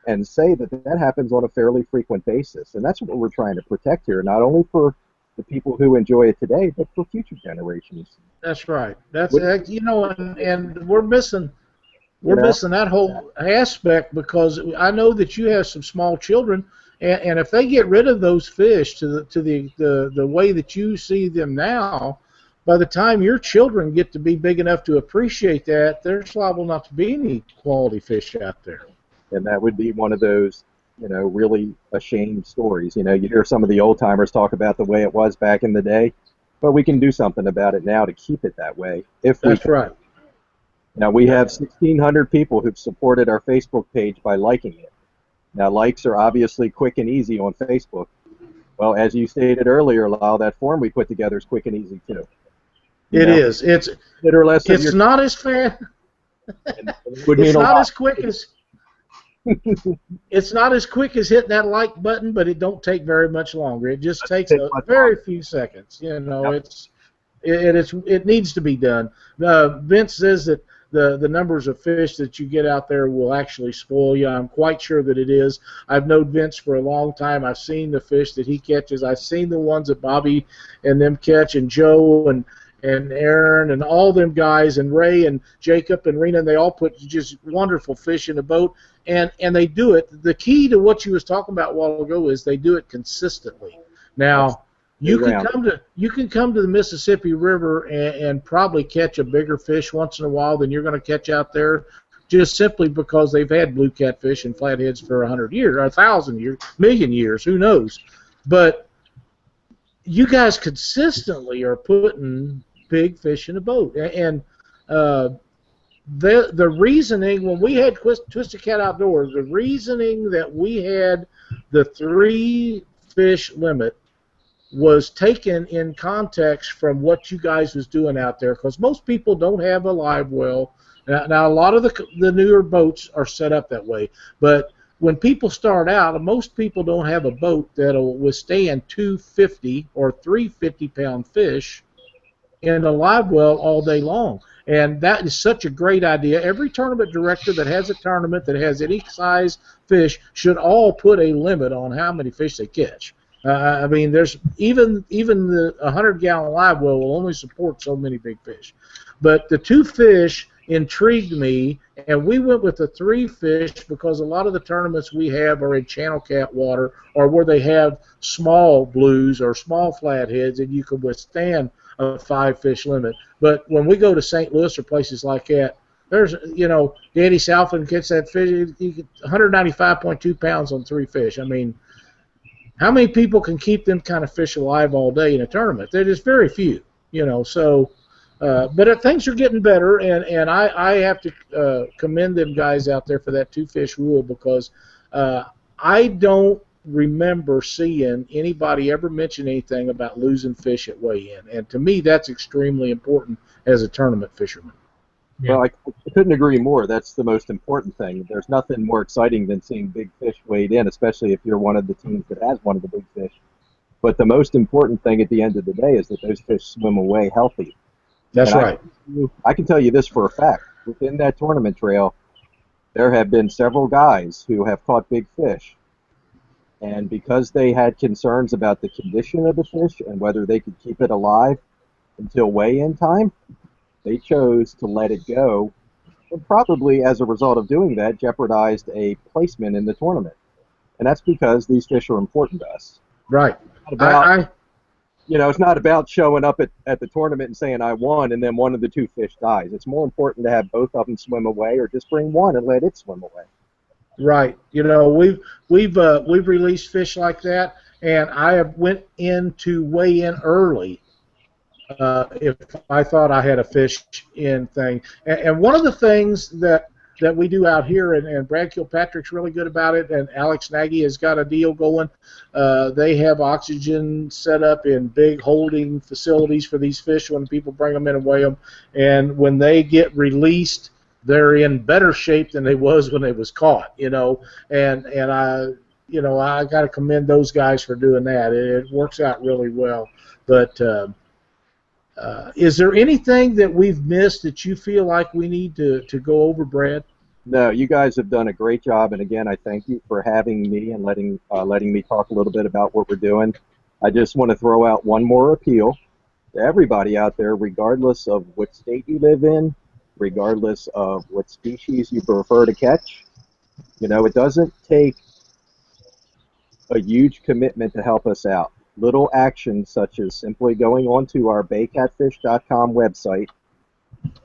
and say that that happens on a fairly frequent basis. And that's what we're trying to protect here, not only for the people who enjoy it today, but for future generations.
That's right. That's you know, and we're missing that whole aspect, because I know that you have some small children, and if they get rid of those fish to the way that you see them now, by the time your children get to be big enough to appreciate that, there's liable not to be any quality fish out there.
And that would be one of those, you know, really ashamed stories. You know, you hear some of the old timers talk about the way it was back in the day, but we can do something about it now to keep it that way.
That's right.
Now, we have 1,600 people who've supported our Facebook page by liking it. Now, likes are obviously quick and easy on Facebook. Well, as you stated earlier, Lyle, that form we put together is quick and easy too.
It is. It's not as fast. It's not as quick as. It's not as quick as hitting that like button, but it don't take very much longer. It just takes a very few seconds. You know,
Yep.
it needs to be done. Vince says that the numbers of fish that you get out there will actually spoil you. I'm quite sure that it is. I've known Vince for a long time. I've seen the fish that he catches. I've seen the ones that Bobby and them catch, and Joe and Aaron and all them guys, and Ray and Jacob and Rena, and they all put just wonderful fish in the boat, and they do it. The key to what you was talking about a while ago is they do it consistently. Now, you can come to the Mississippi River and probably catch a bigger fish once in a while than you're going to catch out there, just simply because they've had blue catfish and flatheads for 100 years, or 1,000 years, million years, who knows. But you guys consistently are putting big fish in the boat. And the reasoning, when we had Twisted Cat Outdoors, the reasoning that we had the 3 fish limit was taken in context from what you guys was doing out there, because most people don't have a live well. Now a lot of the newer boats are set up that way, but when people start out, most people don't have a boat that'll withstand 250 or 350-pound fish in a live well all day long. And that is such a great idea. Every tournament director that has a tournament that has any size fish should all put a limit on how many fish they catch. I mean, there's even the 100-gallon live well will only support so many big fish. But the 2 fish intrigued me, and we went with the 3 fish because a lot of the tournaments we have are in channel cat water or where they have small blues or small flatheads, and you can withstand a 5 fish limit. But when we go to St. Louis or places like that, there's, Danny Southland gets that fish, 195.2 pounds on 3 fish. I mean, how many people can keep them kind of fish alive all day in a tournament? There's just very few, so. But things are getting better, and I have to commend them guys out there for that 2 fish rule, because I don't remember seeing anybody ever mention anything about losing fish at weigh-in, and to me that's extremely important as a tournament fisherman.
Well, I couldn't agree more. That's the most important thing. There's nothing more exciting than seeing big fish weighed in, especially if you're one of the teams that has one of the big fish. But the most important thing at the end of the day is that those fish swim away healthy.
That's right.
I can tell you this for a fact. Within that tournament trail, there have been several guys who have caught big fish. And because they had concerns about the condition of the fish and whether they could keep it alive until weigh-in time, they chose to let it go. And probably as a result of doing that, jeopardized a placement in the tournament. And that's because these fish are important to us.
Right.
It's not about showing up at the tournament and saying I won and then one of the 2 fish dies. It's more important to have both of them swim away, or just bring one and let it swim away.
Right. We've released fish like that, and I have went in to weigh in early if I thought I had a fish in thing. And one of the things that we do out here, and Brad Kilpatrick's really good about it, and Alex Nagy has got a deal going. They have oxygen set up in big holding facilities for these fish when people bring them in and weigh them. And when they get released, they're in better shape than they was when they was caught. And I got to commend those guys for doing that. It works out really well. But is there anything that we've missed that you feel like we need to go over, Brad?
No, you guys have done a great job, and again, I thank you for having me and letting me talk a little bit about what we're doing. I just want to throw out one more appeal to everybody out there, regardless of what state you live in, regardless of what species you prefer to catch. It doesn't take a huge commitment to help us out. Little actions such as simply going onto our baycatfish.com website,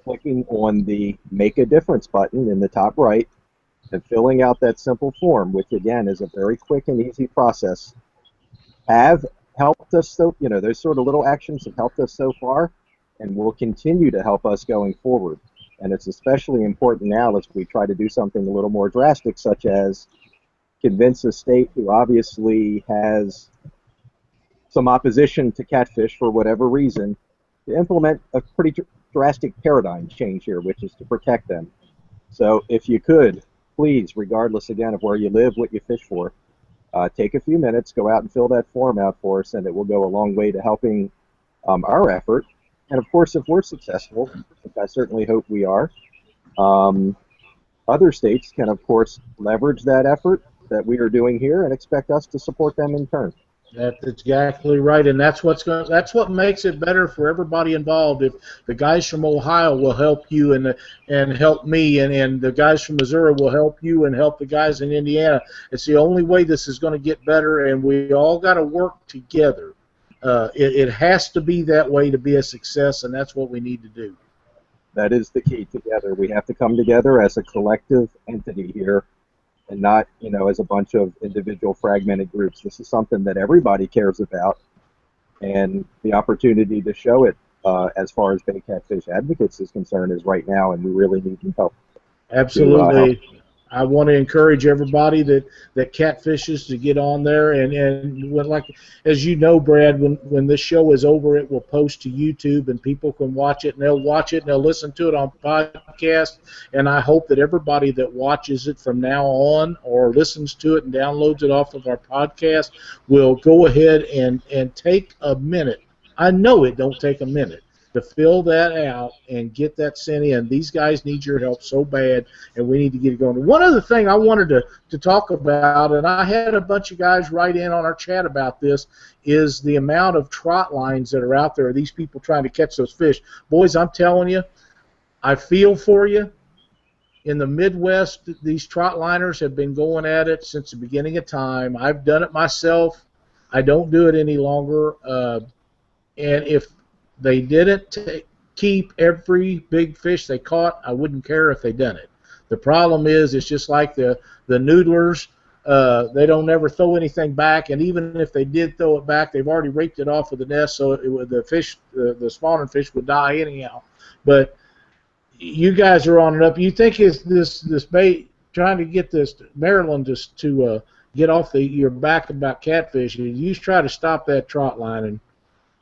clicking on the Make a Difference button in the top right, and filling out that simple form, which again is a very quick and easy process, have helped us. Those sort of little actions have helped us so far and will continue to help us going forward. And it's especially important now as we try to do something a little more drastic, such as convince a state who obviously has some opposition to catfish for whatever reason, to implement a pretty drastic paradigm change here, which is to protect them. So if you could, please, regardless again of where you live, what you fish for, take a few minutes, go out and fill that form out for us, and it will go a long way to helping our effort. And of course, if we're successful, which I certainly hope we are, other states can of course leverage that effort that we are doing here and expect us to support them in turn.
That's exactly right, and that's what makes it better for everybody involved. If the guys from Ohio will help you and help me, and the guys from Missouri will help you and help the guys in Indiana, it's the only way this is going to get better, and we all got to work together. It has to be that way to be a success, and that's what we need to do.
That is the key. Together, we have to come together as a collective entity here, and not, as a bunch of individual fragmented groups. This is something that everybody cares about, and the opportunity to show it as far as Bay Catfish Advocates is concerned is right now, and we really need some help.
Absolutely. I want to encourage everybody that catfishes to get on there, and when, like, as you know, Brad, when this show is over, it will post to YouTube, and people can watch it, and they'll watch it, and they'll listen to it on podcast. And I hope that everybody that watches it from now on, or listens to it and downloads it off of our podcast, will go ahead and take a minute. I know it don't take a minute to fill that out and get that sent in. These guys need your help so bad, and we need to get it going. One other thing I wanted to talk about, and I had a bunch of guys write in on our chat about this, is the amount of trot lines that are out there, these people trying to catch those fish. Boys, I'm telling you, I feel for you. In the Midwest, these trot liners have been going at it since the beginning of time. I've done it myself. I don't do it any longer. And if they didn't keep every big fish they caught, I wouldn't care if they done it. The problem is, it's just like the noodlers. They don't ever throw anything back, and even if they did throw it back, they've already raped it off of the nest, so the fish, the spawning fish, would die anyhow. But you guys are on it up. You think is this bait trying to get this Maryland to get off your back about catfish? You try to stop that trot line, and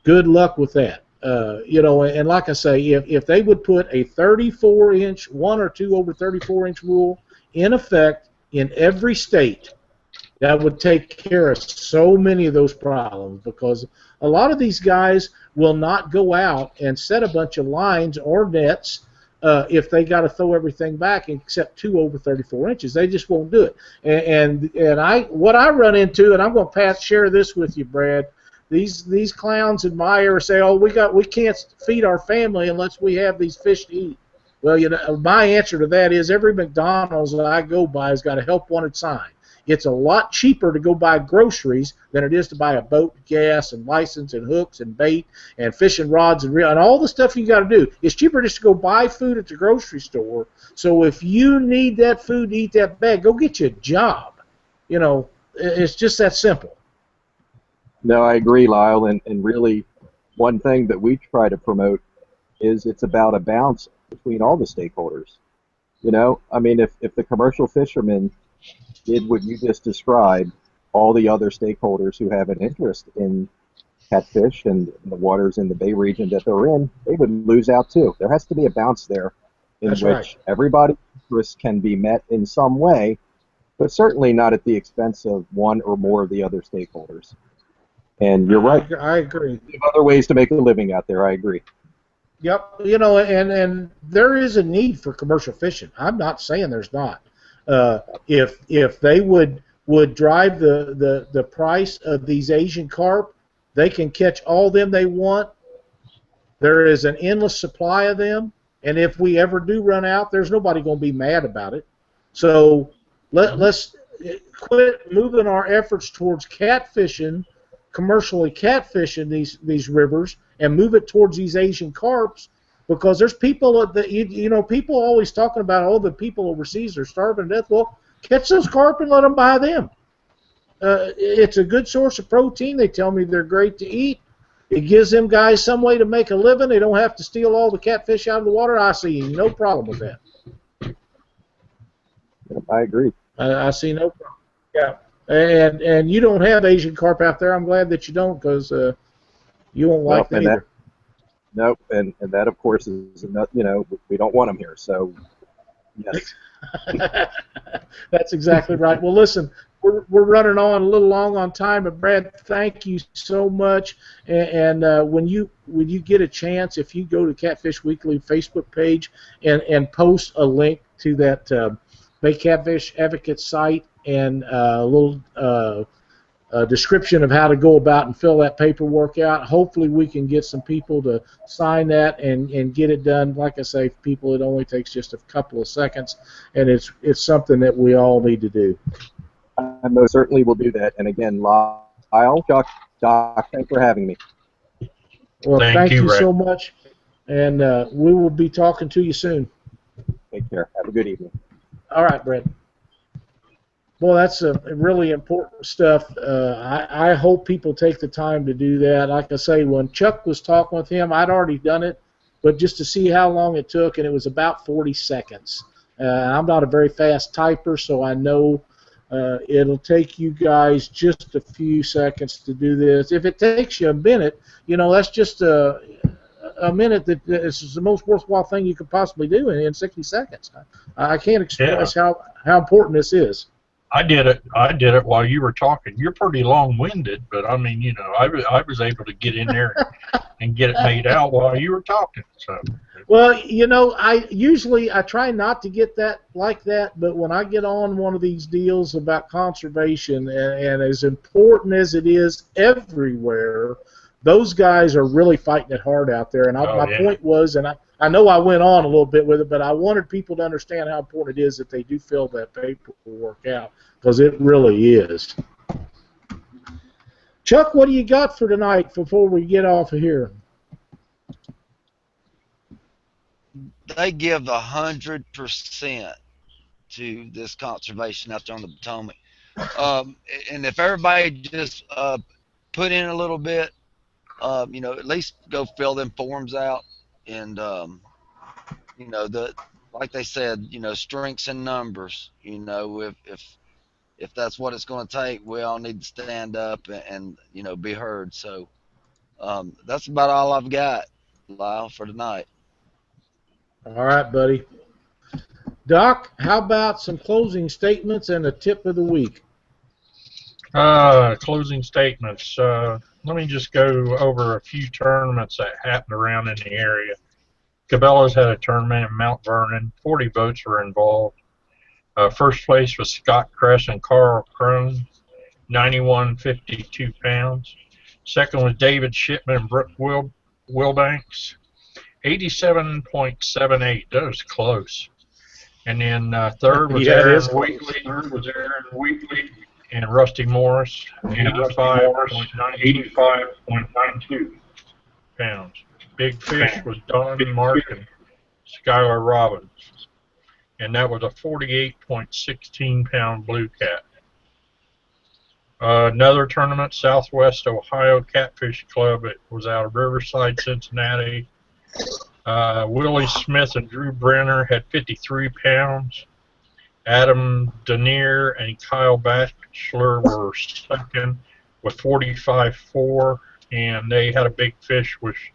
good luck with that. You know, and like I say, if they would put a 34-inch, 1 or 2 over 34-inch rule in effect in every state, that would take care of so many of those problems, because a lot of these guys will not go out and set a bunch of lines or nets if they got to throw everything back except 2 over 34 inches. They just won't do it. And what I run into, and I'm going to share this with you, Brad. These clowns in my area say, "Oh, we can't feed our family unless we have these fish to eat." Well, you know, my answer to that is every McDonald's that I go by has got a help wanted sign. It's a lot cheaper to go buy groceries than it is to buy a boat, gas, and license, and hooks, and bait, and fishing rods, and all the stuff you got to do. It's cheaper just to go buy food at the grocery store. So if you need that food to eat that bag, go get you a job. You know, it's just that simple.
No, I agree, Lyle, and really one thing that we try to promote is it's about a balance between all the stakeholders. You know, I mean, if the commercial fishermen did what you just described, all the other stakeholders who have an interest in catfish and the waters in the Bay region that they're in, they would lose out too. There has to be a balance there in
That's
which
right.
everybody's interests can be met in some way, but certainly not at the expense of one or more of the other stakeholders. And you're right.
I agree.
There's other ways to make a living out there. I agree.
Yep. You know, and there is a need for commercial fishing. I'm not saying there's not. If they would drive the price of these Asian carp, they can catch all them they want. There is an endless supply of them, and if we ever do run out, there's nobody going to be mad about it. So let's quit moving our efforts towards catfishing, commercially catfishing these rivers, and move it towards these Asian carps, because there's people that you know, people always talking about, oh, the people overseas are starving to death. Well, catch those carp and let them buy them. It's a good source of protein. They tell me they're great to eat. It gives them guys some way to make a living. They don't have to steal all the catfish out of the water. I see no problem with that.
I agree. I
see no problem. Yeah. And you don't have Asian carp out there. I'm glad that you don't, because you won't like them either.
Nope, and that, of course, is not, you know, we don't want them here. So, yes.
That's exactly right. Well, listen, we're running on a little long on time, but Brad, thank you so much. And when you get a chance, if you go to Catfish Weekly Facebook page and post a link to that Bay Catfish Advocates site, and a little description of how to go about and fill that paperwork out. Hopefully we can get some people to sign that and get it done. Like I say, people, it only takes just a couple of seconds, and it's something that we all need to do.
I most certainly will do that. And again, Lyle, Doc, thanks for having me.
Well, thank you
Brad.
so much, and we will be talking to you soon.
Take care. Have a good evening.
All right, Brad. Well, that's really important stuff. I hope people take the time to do that. Like I say, when Chuck was talking with him, I'd already done it, but just to see how long it took, and it was about 40 seconds. I'm not a very fast typer, so I know it'll take you guys just a few seconds to do this. If it takes you a minute, that's just a minute that is the most worthwhile thing you could possibly do in 60 seconds. I can't express how important this is.
I did it while you were talking. You're pretty long-winded, but I mean, I was able to get in there and get it made out while you were talking. So.
Well, I try not to get that like that, but when I get on one of these deals about conservation, and as important as it is everywhere, those guys are really fighting it hard out there. And my point was, and I know I went on a little bit with it, but I wanted people to understand how important it is that they do fill that paperwork out, because it really is. Chuck, what do you got for tonight before we get off of here?
They give 100% to this conservation out there on the Potomac. And if everybody just put in a little bit, at least go fill them forms out, and like they said, strengths in numbers. If that's what it's going to take, we all need to stand up and be heard. So that's about all I've got, Lyle, for tonight.
All right, buddy. Doc, how about some closing statements and a tip of the week?
Closing statements. Let me just go over a few tournaments that happened around in the area. Cabela's had a tournament in Mount Vernon. 40 boats were involved. First place was Scott Kress and Carl Crone, 91.52 pounds. Second was David Shipman and Brooke Wilbanks, 87.78. That was close. And then third was Aaron Wheatley and Rusty Morris, 85.92 pounds. Big fish was Don Mark and Skylar Robbins. And that was a 48.16 pound blue cat. Another tournament, Southwest Ohio Catfish Club. It was out of Riverside, Cincinnati. Willie Smith and Drew Brenner had 53 pounds. Adam Denier and Kyle Batchelor were second with 45.4, and they had a big fish, which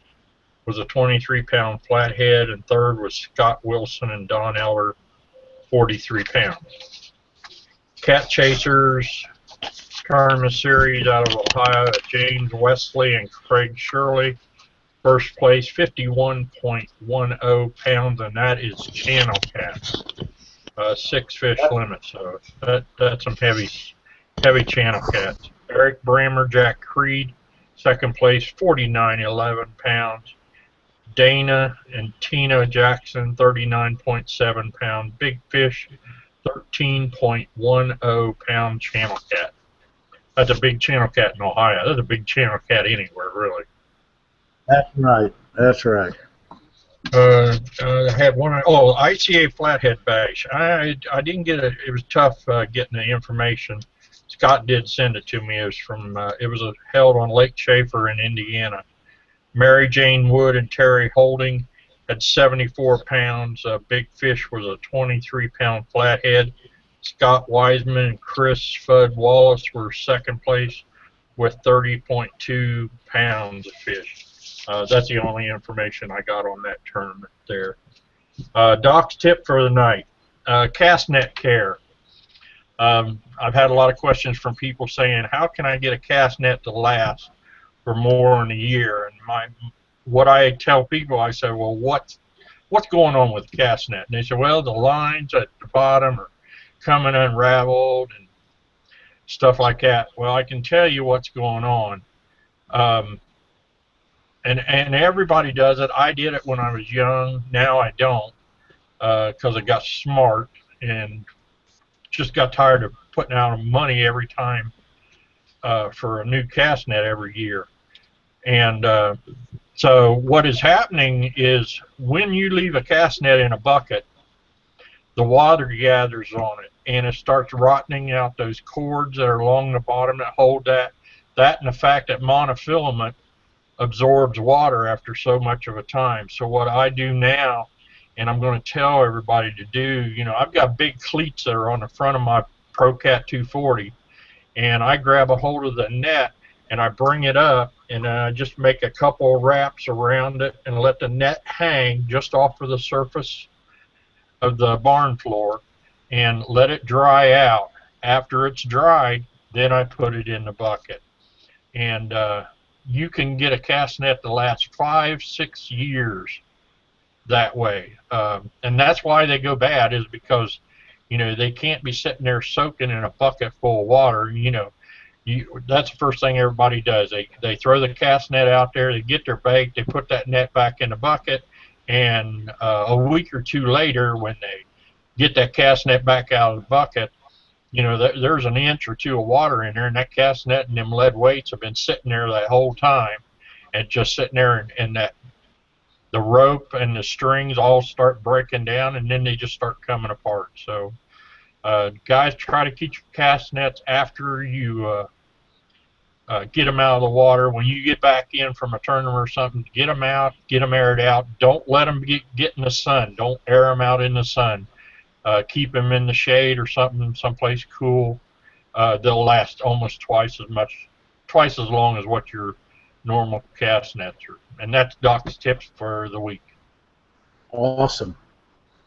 was a 23-pound flathead, and third was Scott Wilson and Don Eller, 43 pounds. Cat Chasers Tournament Series out of Ohio, James Wesley and Craig Shirley. First place, 51.10 pounds, and that is channel cats. 6 fish limit, so that's some heavy channel cats. Eric Brammer, Jack Creed, second place, 49.11 pounds. Dana and Tina Jackson, 39.7 pounds. Big fish, 13.10 pound channel cat. That's a big channel cat in Ohio. That's a big channel cat anywhere, really.
That's right. That's right.
I had one. Oh, ICA Flathead Bash. I didn't get it. It was tough getting the information. Scott did send it to me. It was from. It was held on Lake Schaefer in Indiana. Mary Jane Wood and Terry Holding had 74 pounds. Big fish was a 23-pound flathead. Scott Wiseman and Chris Fudd Wallace were second place with 30.2 pounds of fish. That's the only information I got on that tournament there. Doc's tip for the night, cast net care. I've had a lot of questions from people saying, how can I get a cast net to last for more than a year? And what I tell people, I say, well, what's going on with the cast net? And they say, well, the lines at the bottom are coming unraveled and stuff like that. Well, I can tell you what's going on. And everybody does it. I did it when I was young. Now I don't, because I got smart and just got tired of putting out money every time for a new cast net every year. And so what is happening is when you leave a cast net in a bucket, the water gathers on it, and it starts rotting out those cords that are along the bottom that hold that. That and the fact that monofilament absorbs water after so much of a time. So what I do now and I'm going to tell everybody to do. I've got big cleats that are on the front of my ProCat 240, and I grab a hold of the net and I bring it up and just make a couple wraps around it and let the net hang just off of the surface of the barn floor and let it dry out. After it's dried, then I put it in the bucket. And you can get a cast net that lasts 5-6 years that way. And that's why they go bad, is because, they can't be sitting there soaking in a bucket full of water. That's the first thing everybody does. They throw the cast net out there, they get their bait, they put that net back in the bucket, and a week or two later, when they get that cast net back out of the bucket, there's an inch or two of water in there, and that cast net and them lead weights have been sitting there that whole time, and just sitting there, and that the rope and the strings all start breaking down, and then they just start coming apart. So guys, try to keep your cast nets after you get them out of the water. When you get back in from a tournament or something, get them out, get them aired out. Don't let them get in the sun. Don't air them out in the sun. Keep them in the shade or something, someplace cool. They'll last almost twice as long as what your normal cast nets are. And that's Doc's tips for the week.
Awesome.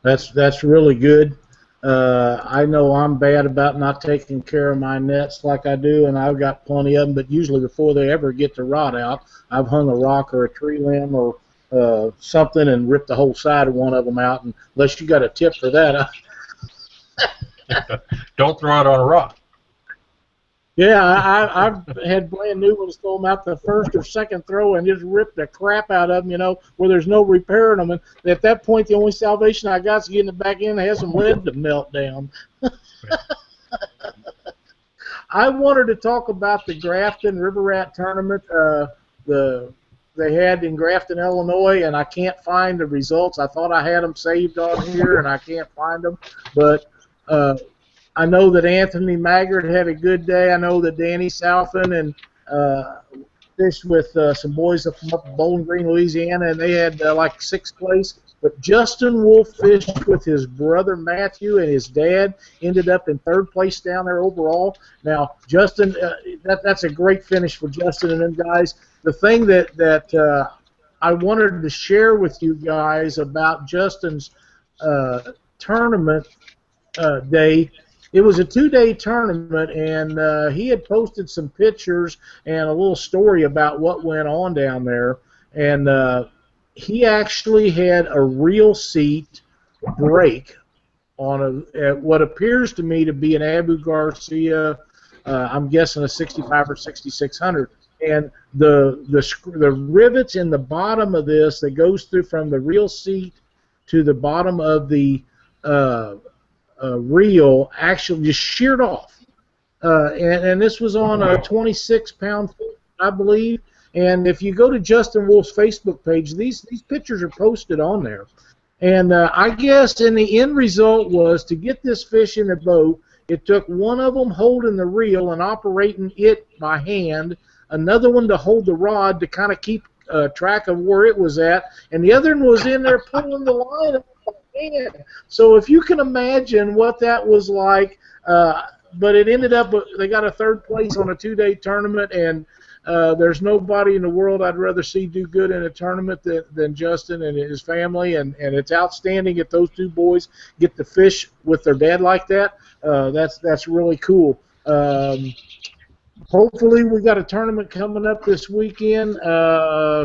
That's really good. I know I'm bad about not taking care of my nets like I do, and I've got plenty of them, but usually before they ever get to rot out, I've hung a rock or a tree limb or something and ripped the whole side of one of them out, and unless you got a tip for that.
Don't throw it on a rock.
Yeah, I've had brand new ones throw them out the first or second throw and just rip the crap out of them, where there's no repairing them. And at that point, the only salvation I got is getting it back in and have some lead to melt down. I wanted to talk about the Grafton River Rat tournament they had in Grafton, Illinois, and I can't find the results. I thought I had them saved on here, and I can't find them. But I know that Anthony Maggard had a good day. I know that Danny Southon and fished with some boys from up in Bowling Green, Louisiana, and they had like 6th place. But Justin Wolf fished with his brother Matthew, and his dad ended up in 3rd place down there overall. Now, Justin, that's a great finish for Justin and them guys. The thing that I wanted to share with you guys about Justin's tournament day. It was a 2-day tournament, and he had posted some pictures and a little story about what went on down there. And he actually had a reel seat break on what appears to me to be an Abu Garcia, I'm guessing a 65 or 6600. And the rivets in the bottom of this that goes through from the reel seat to the bottom of the reel actually just sheared off, and this was on a 26-pound fish, I believe. And if you go to Justin Wolf's Facebook page, these pictures are posted on there. And I guess in the end result was to get this fish in the boat, it took one of them holding the reel and operating it by hand, another one to hold the rod to kind of keep track of where it was at, and the other one was in there pulling the line up. So if you can imagine what that was like, but it ended up, they got a 3rd place on a 2-day tournament, and there's nobody in the world I'd rather see do good in a tournament than Justin and his family, and it's outstanding that those 2 boys get to fish with their dad like that. That's really cool. Hopefully we got a tournament coming up this weekend.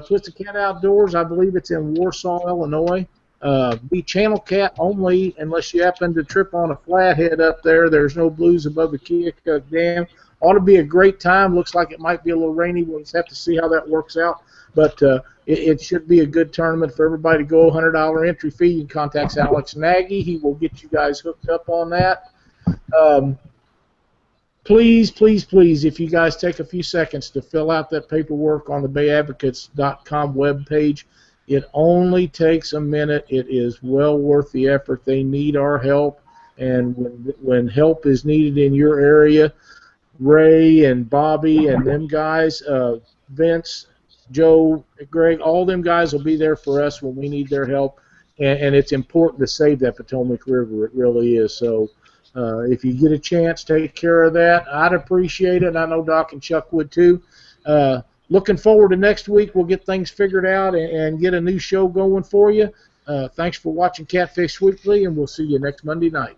Twisted Cat Outdoors, I believe it's in Warsaw, Illinois. Be channel cat only unless you happen to trip on a flathead up there. There's no blues above the Keokuk Dam. Ought to be a great time. Looks like it might be a little rainy. We'll just have to see how that works out. But it should be a good tournament for everybody to go. $100 entry fee. You can contact Alex Nagy. He will get you guys hooked up on that. Please, please, please, if you guys take a few seconds to fill out that paperwork on the bayadvocates.com webpage. It only takes a minute. It is well worth the effort. They need our help, and when help is needed in your area, Ray and Bobby and them guys, Vince, Joe, Greg, all them guys will be there for us when we need their help. and it's important to save that Potomac River. It really is. So if you get a chance, take care of that. I'd appreciate it. I know Doc and Chuck would too. Looking forward to next week. We'll get things figured out and get a new show going for you. Thanks for watching Catfish Weekly, and we'll see you next Monday night.